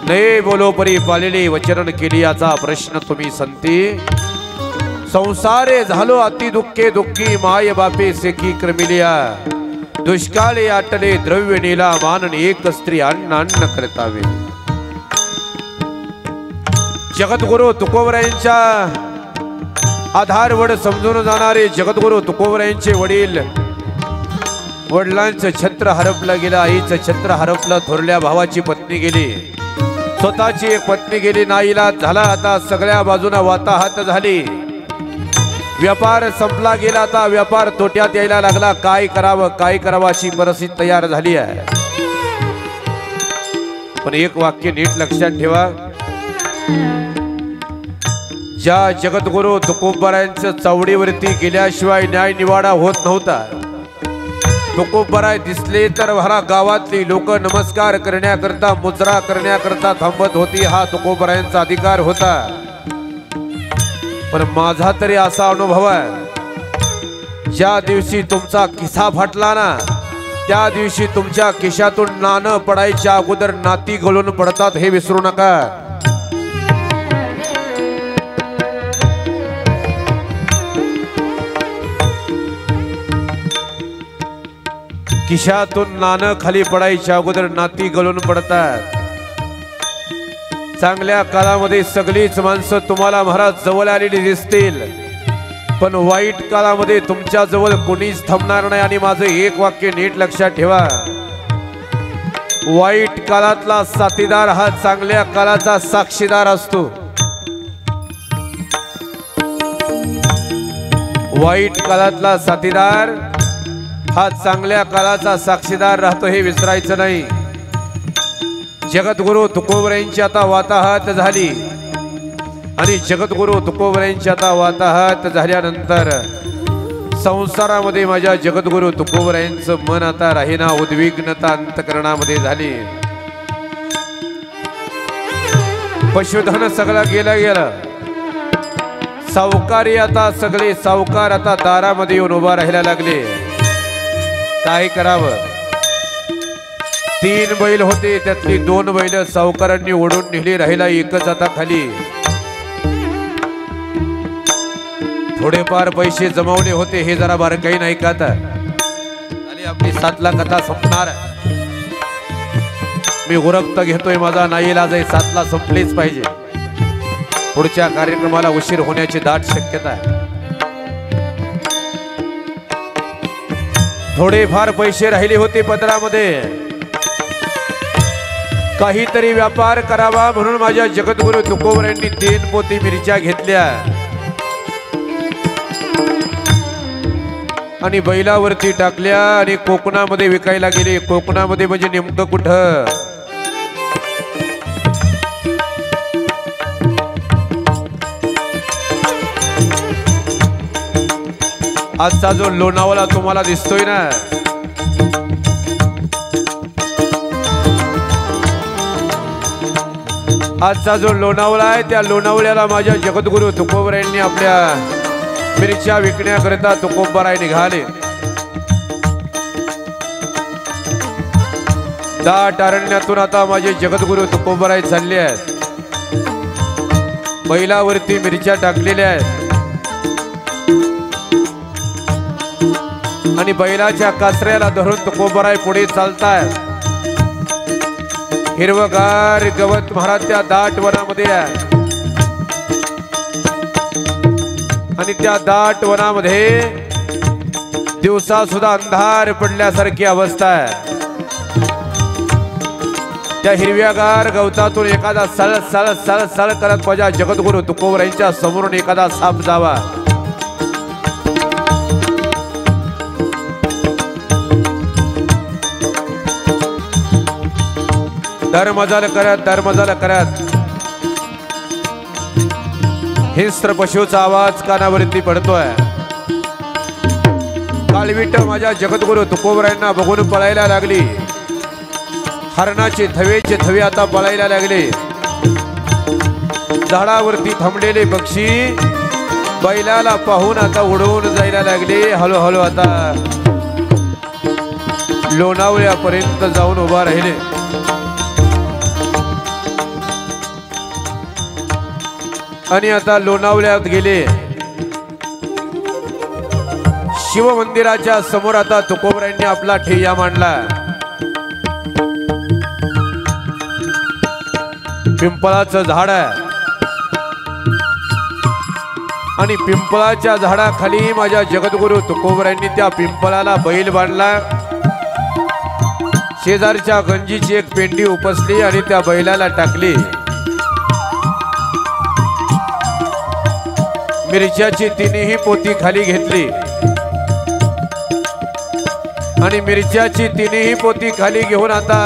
नये बोलो परी पालेले वचन केली, याचा प्रश्न तुम्ही संती। संसारे झालो अति दुःखे दुःखी, माय बापे सेकी क्रमिलिया, दुष्काळे आटले द्रव्य नेला, मानन एक स्त्री अन्न अन्न करतावे। जगद्गुरु तुकोबरायांच्या आधारवड समजून जाणारे जगद्गुरु तुकोबरायांचे वडील, वडिलांचं छत्र हरपलं गेलं, आईचं छत्र हरपलं, थोरल्या भावाची पत्नी गेली, स्वतःची एक पत्नी गेली, नाईलाज झाला। आता सगळ्या बाजूने वाताहत झाली, व्यापार संपला गेला, आता व्यापार तोट्यात यायला लागला। काय करावं काय करावं अशी परिस्थिती तयार झाली आहे। पण एक वाक्य नीट लक्षात ठेवा, ज्या जगद्गुरु तुकोबरायांच्या चावडीवरती गेल्याशिवाय न्याय निवाडा होत नव्हता, तुकोबराय दिसले तर भरा गावातली लोक नमस्कार करण्याकरता, मुजरा करण्याकरता थांबत होती, हा तुकोबरायांचा अधिकार होता। पण माझा तरी असा अनुभव आहे, ज्या दिवशी तुमचा खिसा फाटला ना, त्या दिवशी तुमच्या खिशातून नाणं पडायच्या अगोदर नाती गळून पडतात, हे विसरू नका। खिशातून नाणं खाली पडायच्या अगोदर नाती गळून पडतात। चांगल्या काळामध्ये सगळीच माणसं तुम्हाला महाराज जवळ आलेली दिसतील, पण वाईट काळामध्ये तुमच्या जवळ कोणीच थांबणार नाही। आणि माझं एक वाक्य नीट लक्षात ठेवा, वाईट काळातला साथीदार हा चांगल्या काळाचा साक्षीदार असतो। वाईट काळातला साथीदार हा चांगल्या काळाचा साक्षीदार राहतो हे विसरायचं नाही। जगद्गुरु तुकोबरायांची आता वाताहत झाली आणि जगद्गुरु तुकोबरायांची आता वाताहत झाल्यानंतर संसारामध्ये माझ्या जगद्गुरु तुकोबरायांचं मन आता राहीना, उद्विग्नता अंतकरणामध्ये झाली। पशुधन सगळं गेलं, सावकारी आता सगळे सावकार आता दारामध्ये येऊन उभा राहायला लागले। काय करावं? 3 बैल होते, त्यातली 2 बैल सावकारांनी ओढून नेली, राहिला एकच आता खाली। थोडेफार पैसे जमवले होते, हे जरा बारकाई नाही का? आता आणि आपली 7 ला कथा संपणार। मी उरकता घेतोय, माझा नाईलाज आहे, 7 ला संपलीच पाहिजे। पुढच्या कार्यक्रमाला उशीर होण्याची दाट शक्यता आहे। थोडेफार पैसे राहिले होते पदरामध्ये, काहीतरी व्यापार करावा म्हणून माझ्या जगद्गुरु तुकोबरायांनी 3 पोती मिरच्या घेतल्या आणि बैलावरती टाकल्या आणि कोकणामध्ये विकायला गेले। कोकणामध्ये म्हणजे नेमकं कुठं? आजचा जो लोणावळा तुम्हाला दिसतोय ना, आजचा जो लोणावळा आहे, त्या लोणावळ्याला माझ्या जगद्गुरु तुकोबरायांनी आपल्या मिरच्या विकण्याकरिता तुकोबराय निघाले। दाट अरण्यातून आता माझे जगद्गुरु तुकोबराय चालले आहेत। बैलावरती मिरच्या टाकलेल्या आहेत आणि बैलाच्या कासऱ्याला धरून तुकोबराय पुढे चालतायत। हिरवगार गवत महाराज त्या दाट वनामध्ये आहे आणि त्या दाट वनामध्ये दिवसा सुद्धा अंधार पडल्यासारखी अवस्था आहे। त्या हिरव्यागार गवतातून एखादा सळ सळ सळ सळ करत माझ्या जगद्गुरु तुकोबरायांच्या समोरून एखादा साप जावा, दरमजाल करत हिंस्त्र पशुचा आवाज कानावरती पडतोय। काळविट माझ्या जगद्गुरु तुकोबरायांना बघून पळायला लागली। हरणाचे थवेचे थवे आता पळायला लागले। झाडावरती थांबलेले पक्षी बैलाला पाहून आता उडवून जायला लागले। हळूहळू आता लोणावळ्यापर्यंत जाऊन उभा राहिले। आणि आता लोणावळ्यात गेले। शिव मंदिराच्या समोर आता तुकोबरायांनी आपला ठेया मांडला। पिंपळाचं झाड आहे आणि पिंपळाच्या झाडाखाली माझ्या जगद्गुरु तुकोबरायांनी त्या पिंपळाला बैल बांधला। शेजारच्या गंजीची एक पेंडी उपसली आणि त्या बैलाला टाकली। मिरच्याची 3ही पोती खाली घेतली आणि मिरच्याची 3ही पोती खाली घेऊन आता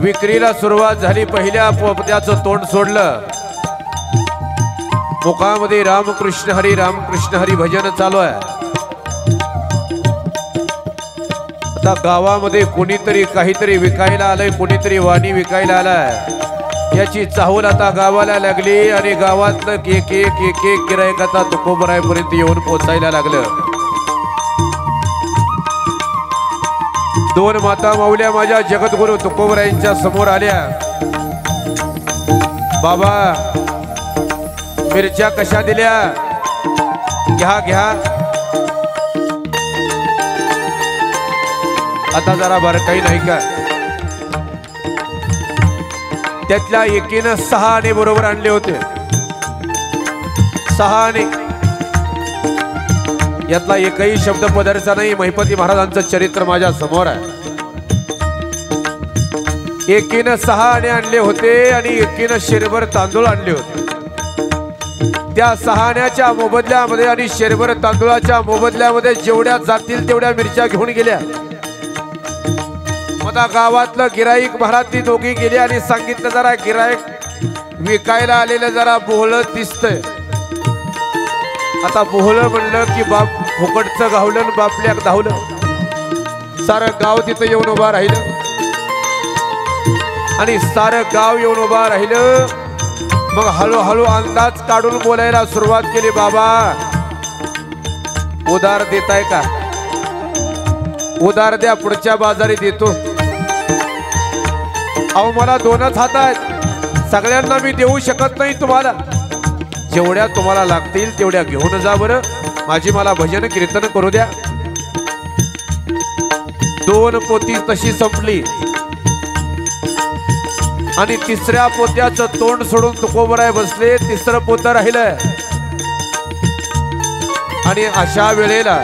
विक्रीला सुरुवात झाली। पहिल्या पोत्याचं तोंड सोडलं, मुखामध्ये रामकृष्ण हरी भजन चालू आहे। आता गावामध्ये कोणीतरी काहीतरी विकायला आलंय, कोणीतरी वाणी विकायला आलाय, याची चाहूल आता गावाला लागली आणि गावातलं एक एक एक एक गिरायक आता तुकोबरायपर्यंत येऊन पोचायला लागलं। 2 माता माऊल्या माझ्या जगद्गुरु तुकोबरायांच्या समोर आल्या। बाबा मिरच्या कशा दिल्या? घ्या घ्या। आता जरा बारकाई नाही का? त्यातल्या एकीनं 6 आणे बरोबर आणले होते। 6 आणे, यातला एकही शब्द पदरचा नाही। महिपती महाराजांचं चरित्र माझ्या समोर आहे। एकीनं 6 आणे आणले होते आणि एकीनं शिरभर तांदूळ आणले होते। त्या सहाण्याच्या मोबदल्यामध्ये आणि शेरभर तांदुळाच्या मोबदल्यामध्ये जेवढ्या जातील तेवढ्या मिरच्या घेऊन गेल्या. आता गावातलं गिराईक भरातली दोघी गेली आणि सांगितलं जरा गिराईक विकायला आलेलं जरा बोहळ दिसतंय. आता बोहळ म्हणलं की बाप फुकटचं गावलं आणि बापल्या धावलं. सारं गाव तिथं येऊन उभा राहिलं आणि सारं गाव येऊन उभा राहिलं. मग हळूहळू अंदाज काढून बोलायला सुरुवात केली. बाबा उधार देताय का? उधार द्या, पुढच्या बाजारी देतो. अहो मला दोनच हात आहेत, सगळ्यांना मी देऊ शकत नाही. तुम्हाला जेवढ्या तुम्हाला लागतील तेवढ्या घेऊन जा बरं. माझी मला भजन कीर्तन करू द्या. 2 पोती तशी संपली आणि तिसऱ्या पोत्याचं तोंड सोडून तुकोबराय बसले. तिसरं पोतं राहिलं आणि अशा वेळेला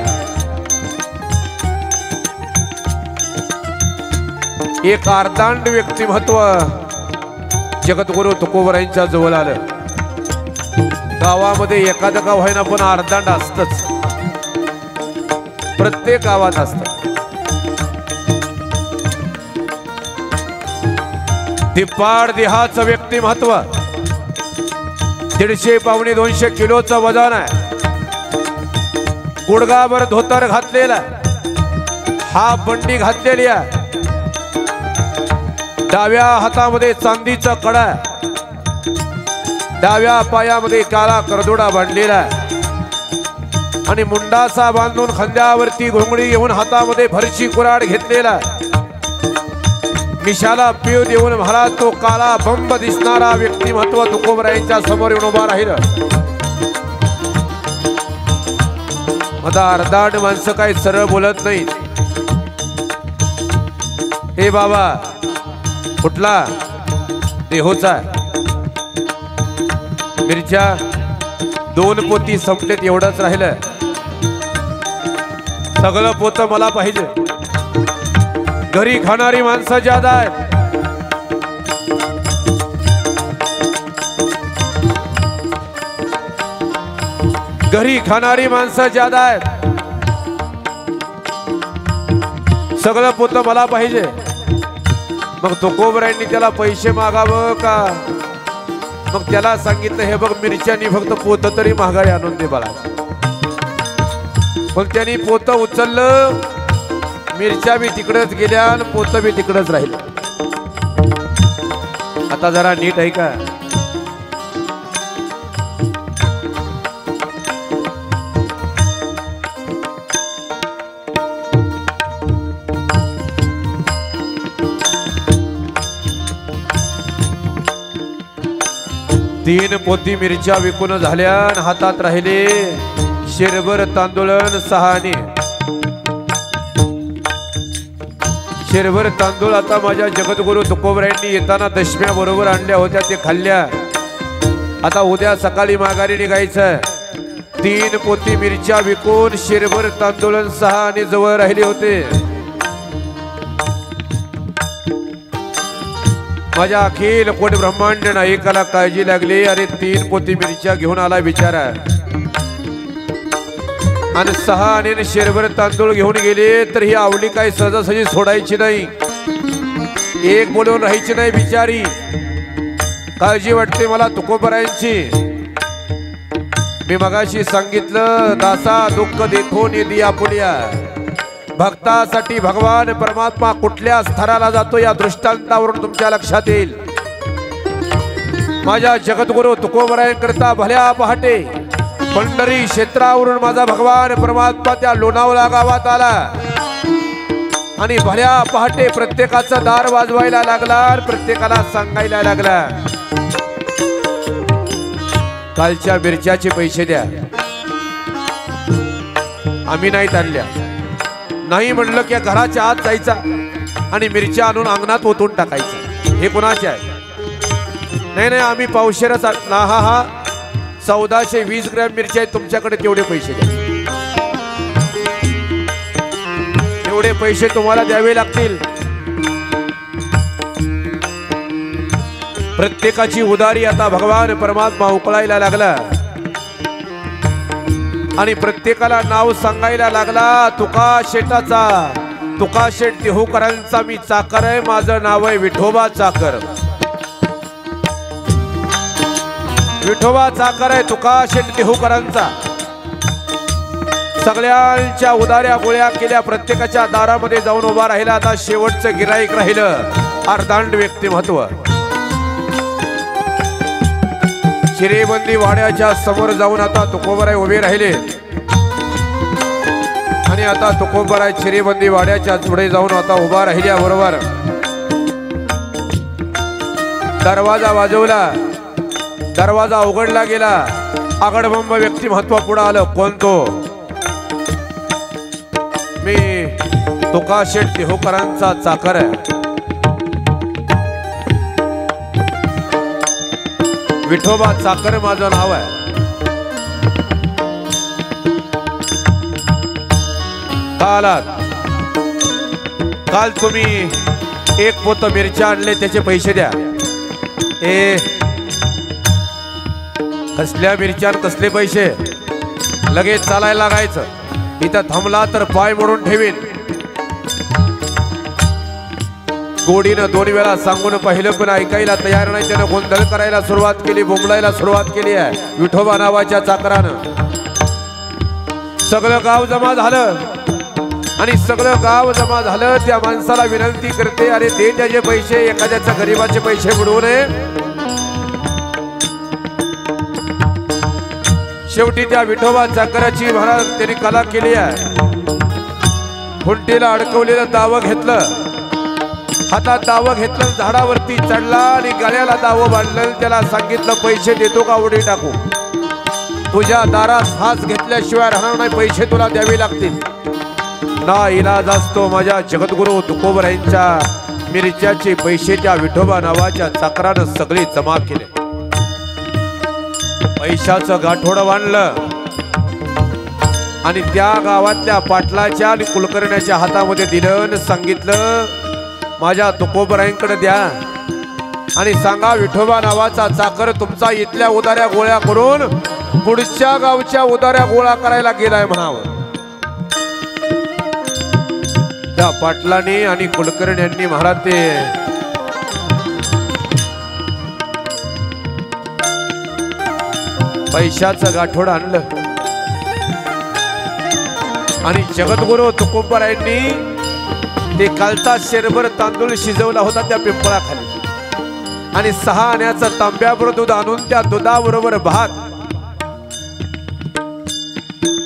एक अर्धांड व्यक्तिमत्व जगद्गुरु तुकोबरायांच्या जवळ आलं. गावामध्ये एखादं गाव आहे ना, पण अर्धांड असतच, प्रत्येक गावात असत. दिपाड देहाचं व्यक्तिमत्व, 150 पावणे 200 किलोचं वजन आहे. गुडगाभर धोतर घातलेला, हाफ बंडी घातलेली आहे. डाव्या हातामध्ये चांदीचा कडा, डाव्या पायामध्ये काळा करदोडा बांधलेला आणि मुंडासा बांधून खांद्यावरती घोंगडी घेऊन हातामध्ये भरशी कुऱ्हाड घेतलेला. मिशाला पिव देऊन महाराज तो काळा बंब दिसणारा व्यक्तिमत्व तुकोबरायांच्या समोर येऊन उभा राहिलं. आता अर्धाड माणसं काही सरळ बोलत नाहीत. हे बाबा कुठला? देहोचा. मिरच्या 2 पोती संपलेत, एवढंच राहिलं. सगळं पोतं मला पाहिजे. घरी खाणारी माणसं ज्यादा आहेत. घरी खाणारी माणसं ज्यादा आहेत. सगळं पोतं मला पाहिजे. मग तुकोबरायांनी त्याला पैसे मागावं का? मग त्याला सांगितलं, हे बघ मिरच्यांनी फक्त पोतं तरी महागाई आणून दे बाळा. पण त्यांनी पोतं उचललं, मिरच्या बी तिकडच गेल्या आणि पोतं बी तिकडच राहिलं. आता जरा नीट आहे का? तीन पोती मिरच्या विकून झाल्या आणि हातात राहिले शेरभर तांदूळ 6 आणे. शेरभर तांदूळ आता माझ्या जगद्गुरु तुकोबरायांनी येताना दशम्या बरोबर आणल्या होत्या, ते खाल्ल्या. आता उद्या सकाळी माघारी निघायचं. 3 पोती मिरच्या विकून शेरभर तांदूळ 6 आणे जवळ राहिले होते. माझ्या अखिल कोट ब्रह्मांड नायकाला काळजी लागली. अरे 3 पोती मिरच्या घेऊन आला बिचारा आणि 6 आणे शेरभर तांदूळ घेऊन गेले. तर ही आवली काय सहजासहजी सोडायची नाही, एक बोलून राहायची नाही बिचारी. काळजी वाटते मला तुकोबरायांची. मी मगाशी सांगितलं, दासा दुःख देखून दिया पुलिया. भक्तासाठी भगवान परमात्मा कुठल्या स्तराला जातो या दृष्टांतावरून तुमच्या लक्षात येईल. माझ्या जगद्गुरु तुकोबरायांकरता भल्या पहाटे पंढरी क्षेत्रावरून माझा भगवान परमात्मा त्या लोणावळा गावात आला आणि भल्या पहाटे प्रत्येकाचं दार वाजवायला लागला, प्रत्येकाला सांगायला लागला, कालच्या मिरच्याचे पैसे द्या. आम्ही नाहीत आणल्या. नाही म्हणलं की घराच्या आत जायचा आणि मिरच्या आणून अंगणात ओतून टाकायचं. हे कोणाचे आहे? नाही नाही, आम्ही पावशेरच. हा 1420 ग्रॅम मिरच्या आहेत तुमच्याकडे, तेवढे पैसे द्या. एवढे पैसे तुम्हाला द्यावे लागतील. प्रत्येकाची उदारी आता भगवान परमात्मा उकळायला लागला. आणि प्रत्येकाला नाव सांगायला लागला तुका शेटाचा, तुका शेट देहूकरांचा मी चाकर आहे, माझं नाव आहे विठोबा चाकर. विठोबा चाकर आहे तुका शेट देहूकरांचा. सगळ्यांच्या उदाऱ्या गोळ्या केल्या, प्रत्येकाच्या दारामध्ये जाऊन उभा राहिला. आता शेवटचं गिराईक राहिलं, अर्धांड व्यक्तिमत्व. चिरेबंदी वाड्याच्या समोर जाऊन आता तुकोबराय उभे राहिले. आणि आता तुकोबराय चिरेबंदी वाड्याच्या पुढे जाऊन आता उभा राहिल्या बरोबर दरवाजा वाजवला. दरवाजा उघडला गेला. आगडबंब व्यक्तिमत्व पुढे आलं. कोण तो? मी तुका शेट देहूकरांचा चाकर आहे. विठोबा चाकर माझं नाव आहे. काल तुम्ही एक पोत मिरच्या आणले, त्याचे पैसे द्या. कसल्या मिरच्या कसले पैसे? लगेच चालायला लागायचं. इथं थांबला तर पाय मोडून ठेवीन. गोडीनं 2 वेळा सांगून पाहिलं पण ऐकायला तयार नाही. त्यानं गोंधळ करायला सुरुवात केली, बोंबलायला सुरुवात केली आहे विठोबा नावाच्या चाकरानं. सगळं गाव जमा झालं आणि सगळं गाव जमा झालं. त्या माणसाला विनंती करते, अरे दे त्याचे पैसे, एखाद्याच्या गरीबाचे पैसे बुडवू नये. शेवटी त्या विठोबा चाकराची महाराज त्यांनी कला केली आहे. खुंटीला अडकवलेलं दावं घेतलं, हातात दावं घेतलं, झाडावरती चढला आणि गळ्याला दावं बांधलं. त्याला सांगितलं पैसे देतो का उडी टाकू? तुझ्या दारात फास घेतल्याशिवाय राहणार नाही, पैसे तुला द्यावे लागतील. ना इलाज असतो. माझ्या जगद्गुरु तुकोबरायांच्या मिरच्याचे पैसे त्या विठोबा नावाच्या चाकरानं सगळे जमा केले. पैशाचं गाठोडं बांधलं आणि त्या गावातल्या पाटलाच्या आणि कुलकर्ण्याच्या हातामध्ये दिलं आणि सांगितलं माझ्या तुकोबरायांकडे द्या आणि सांगा विठोबा नावाचा चाकर तुमचा इथल्या उदाऱ्या गोळ्या करून पुढच्या गावच्या उदाऱ्या गोळा करायला गेलाय म्हणावं. त्या पाटलांनी आणि कुलकर्ण्यांनी महाराज ते पैशाचं गाठोड आणलं आणि जगद्गुरु तुकोबरायांनी ते कालचा शेरभर तांदूळ शिजवला होता त्या पिंपळाखाली आणि 6 आण्याचं तांब्यावर दूध आणून त्या दुधाबरोबर भात,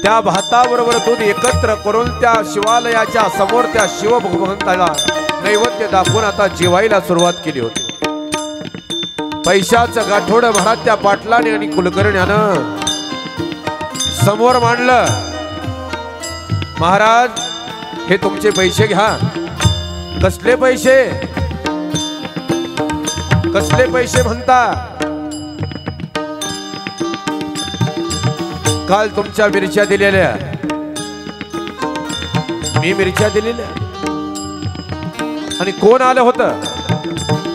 त्या भाताबरोबर दूध एकत्र करून त्या शिवालयाच्या समोर त्या शिवभगवंताला नैवेद्य दाखवून आता जेवायला सुरुवात केली होती. पैशाचं गाठोड महाराज त्या पाटलाने आणि कुलकर्ण्यानं समोर मांडलं. महाराज हे तुमचे पैसे घ्या. कसले पैसे? कसले पैसे म्हणता? काल तुमच्या मिरच्या दिलेल्या, मी मिरच्या दिलेल्या. आणि कोण आलं होतं?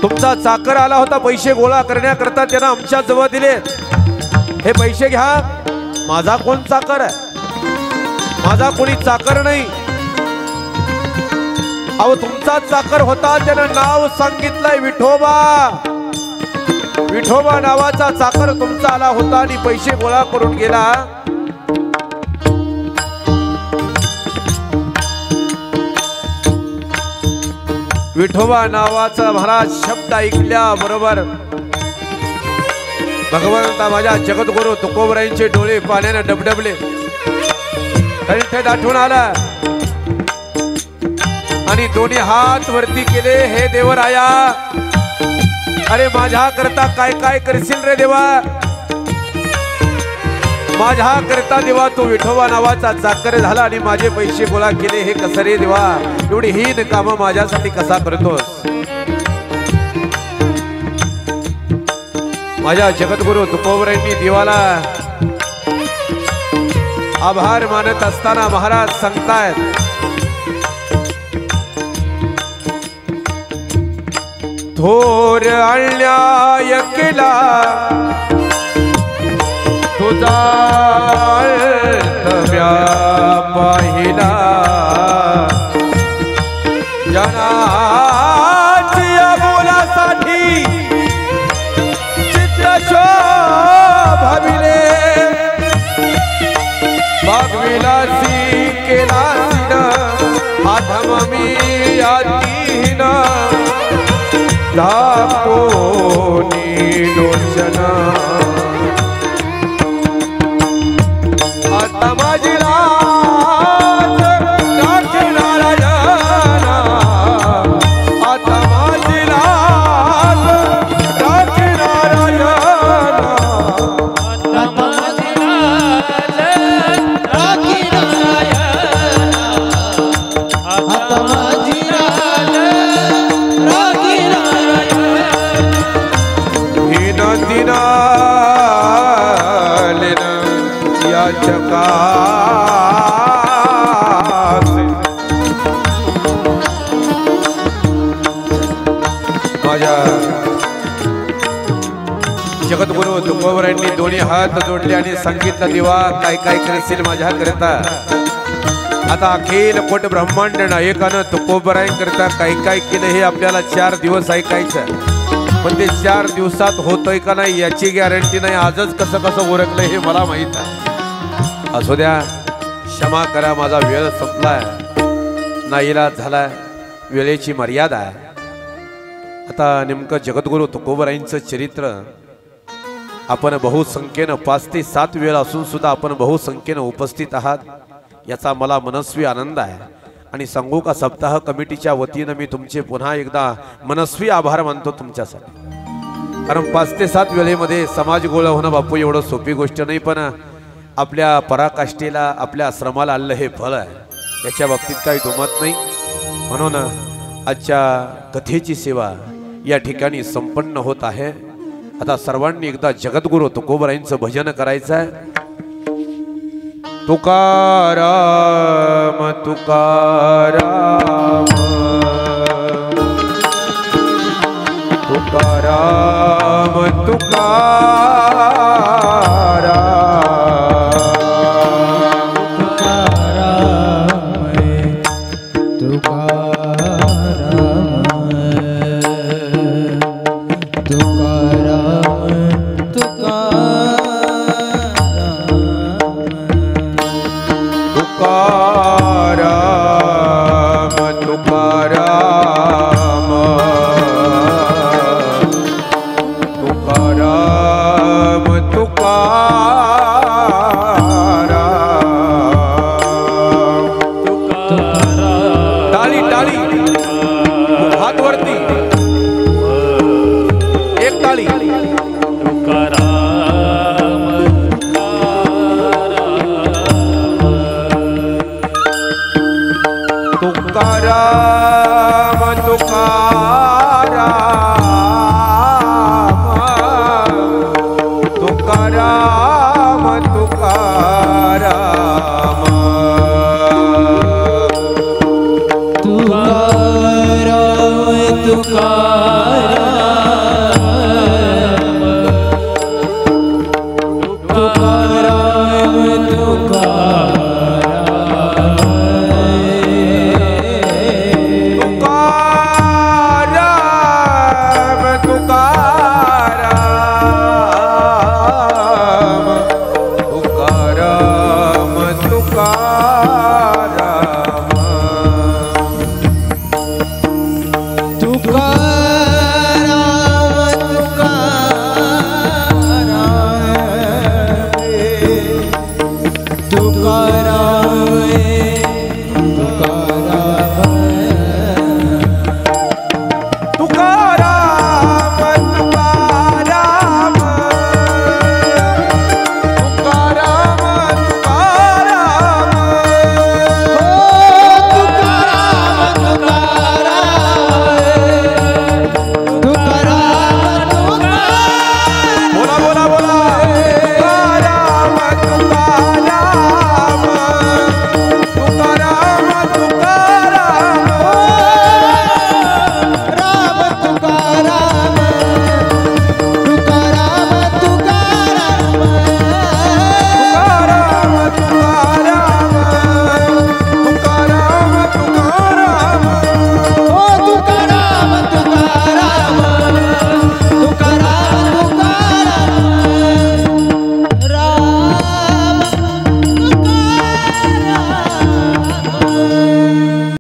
तुमचा चाकर आला होता पैसे गोळा करण्याकरता. त्यानं आमच्या जवळ दिले. हे पैसे घ्या. माझा कोण चाकर आहे? माझा कोणी चाकर नाही. अहो तुमचा चाकर होता, त्यानं नाव सांगितलंय विठोबा. विठोबा नावाचा चाकर तुमचा आला होता आणि पैसे गोळा करून गेला. विठोबा नावाचा महाराज शब्द ऐकल्या बरोबर भगवंता माझ्या जगद्गुरु तुकोबरायांचे डोळे पाण्याने डबडबले. कंठ दाटून आला आणि दोन्ही हात वरती केले. हे देवराया, अरे माझ्या करता काय काय करशील रे देवा? माझ्या करता देवा तू विठोबा नावाचा चाकर झाला आणि माझे पैसे गोळा केले. हे कसं रे देवा? एवढी हीन काम माझ्यासाठी कसा करतोस? माझ्या जगद्गुरु तुकोबरायांनी देवाला आभार मानत असताना महाराज सांगतायत, थोर अन्याय केला तुझा केला आधम मी यातीन दाखोनी लोचन आता माझी लाज राखणारा जना आता माझी लाज राखणारा जना आता माझी लाज राखणारा आता माझी लाज राखणारा हीन दिना या जगात माझ्या जगद्गुरु तुकोबरायांनी दोन्ही हात जोडले आणि सांगितलं देवा काय काय करशील माझ्या करता आता अखिल कोट ब्रह्मांड नायकानं तुकोबरायांकरता काय काय केलं हे आपल्याला 4 दिवस ऐकायचं पण ते 4 दिवसात होतंय का नाही याची गॅरंटी नाही आजच कसं कसं ओरखलंय हे मला माहित आहे असू द्या क्षमा करा माझा वेळ संपलाय नाईलाज झालाय वेळेची मर्यादा आहे आता नेमकं जगद्गुरु तुकोबरायांचं चरित्र आपण बहुसंख्येनं 5 ते 7 वेळ असून सुद्धा आपण बहुसंख्येनं उपस्थित आहात याचा मला मनस्वी आनंद आहे आणि सांगू का सप्ताह कमिटीच्या वतीनं मी तुमचे पुन्हा एकदा मनस्वी आभार मानतो तुमच्यासाठी कारण 5 ते 7 वेळेमध्ये समाज गोळा होणं बापू एवढं सोपी गोष्ट नाही पण आपल्या पराकाष्ठेला आपल्या श्रमाला आलेलं हे फळ आहे याच्या बाबतीत काही दुमत नाही म्हणून आजच्या कथेची सेवा या ठिकाणी संपन्न होत आहे आता सर्वांनी एकदा जगद्गुरु तुकोबरायांचं भजन करायचं आहे तुकाराम तुकाराम तुकाराम तुकाराम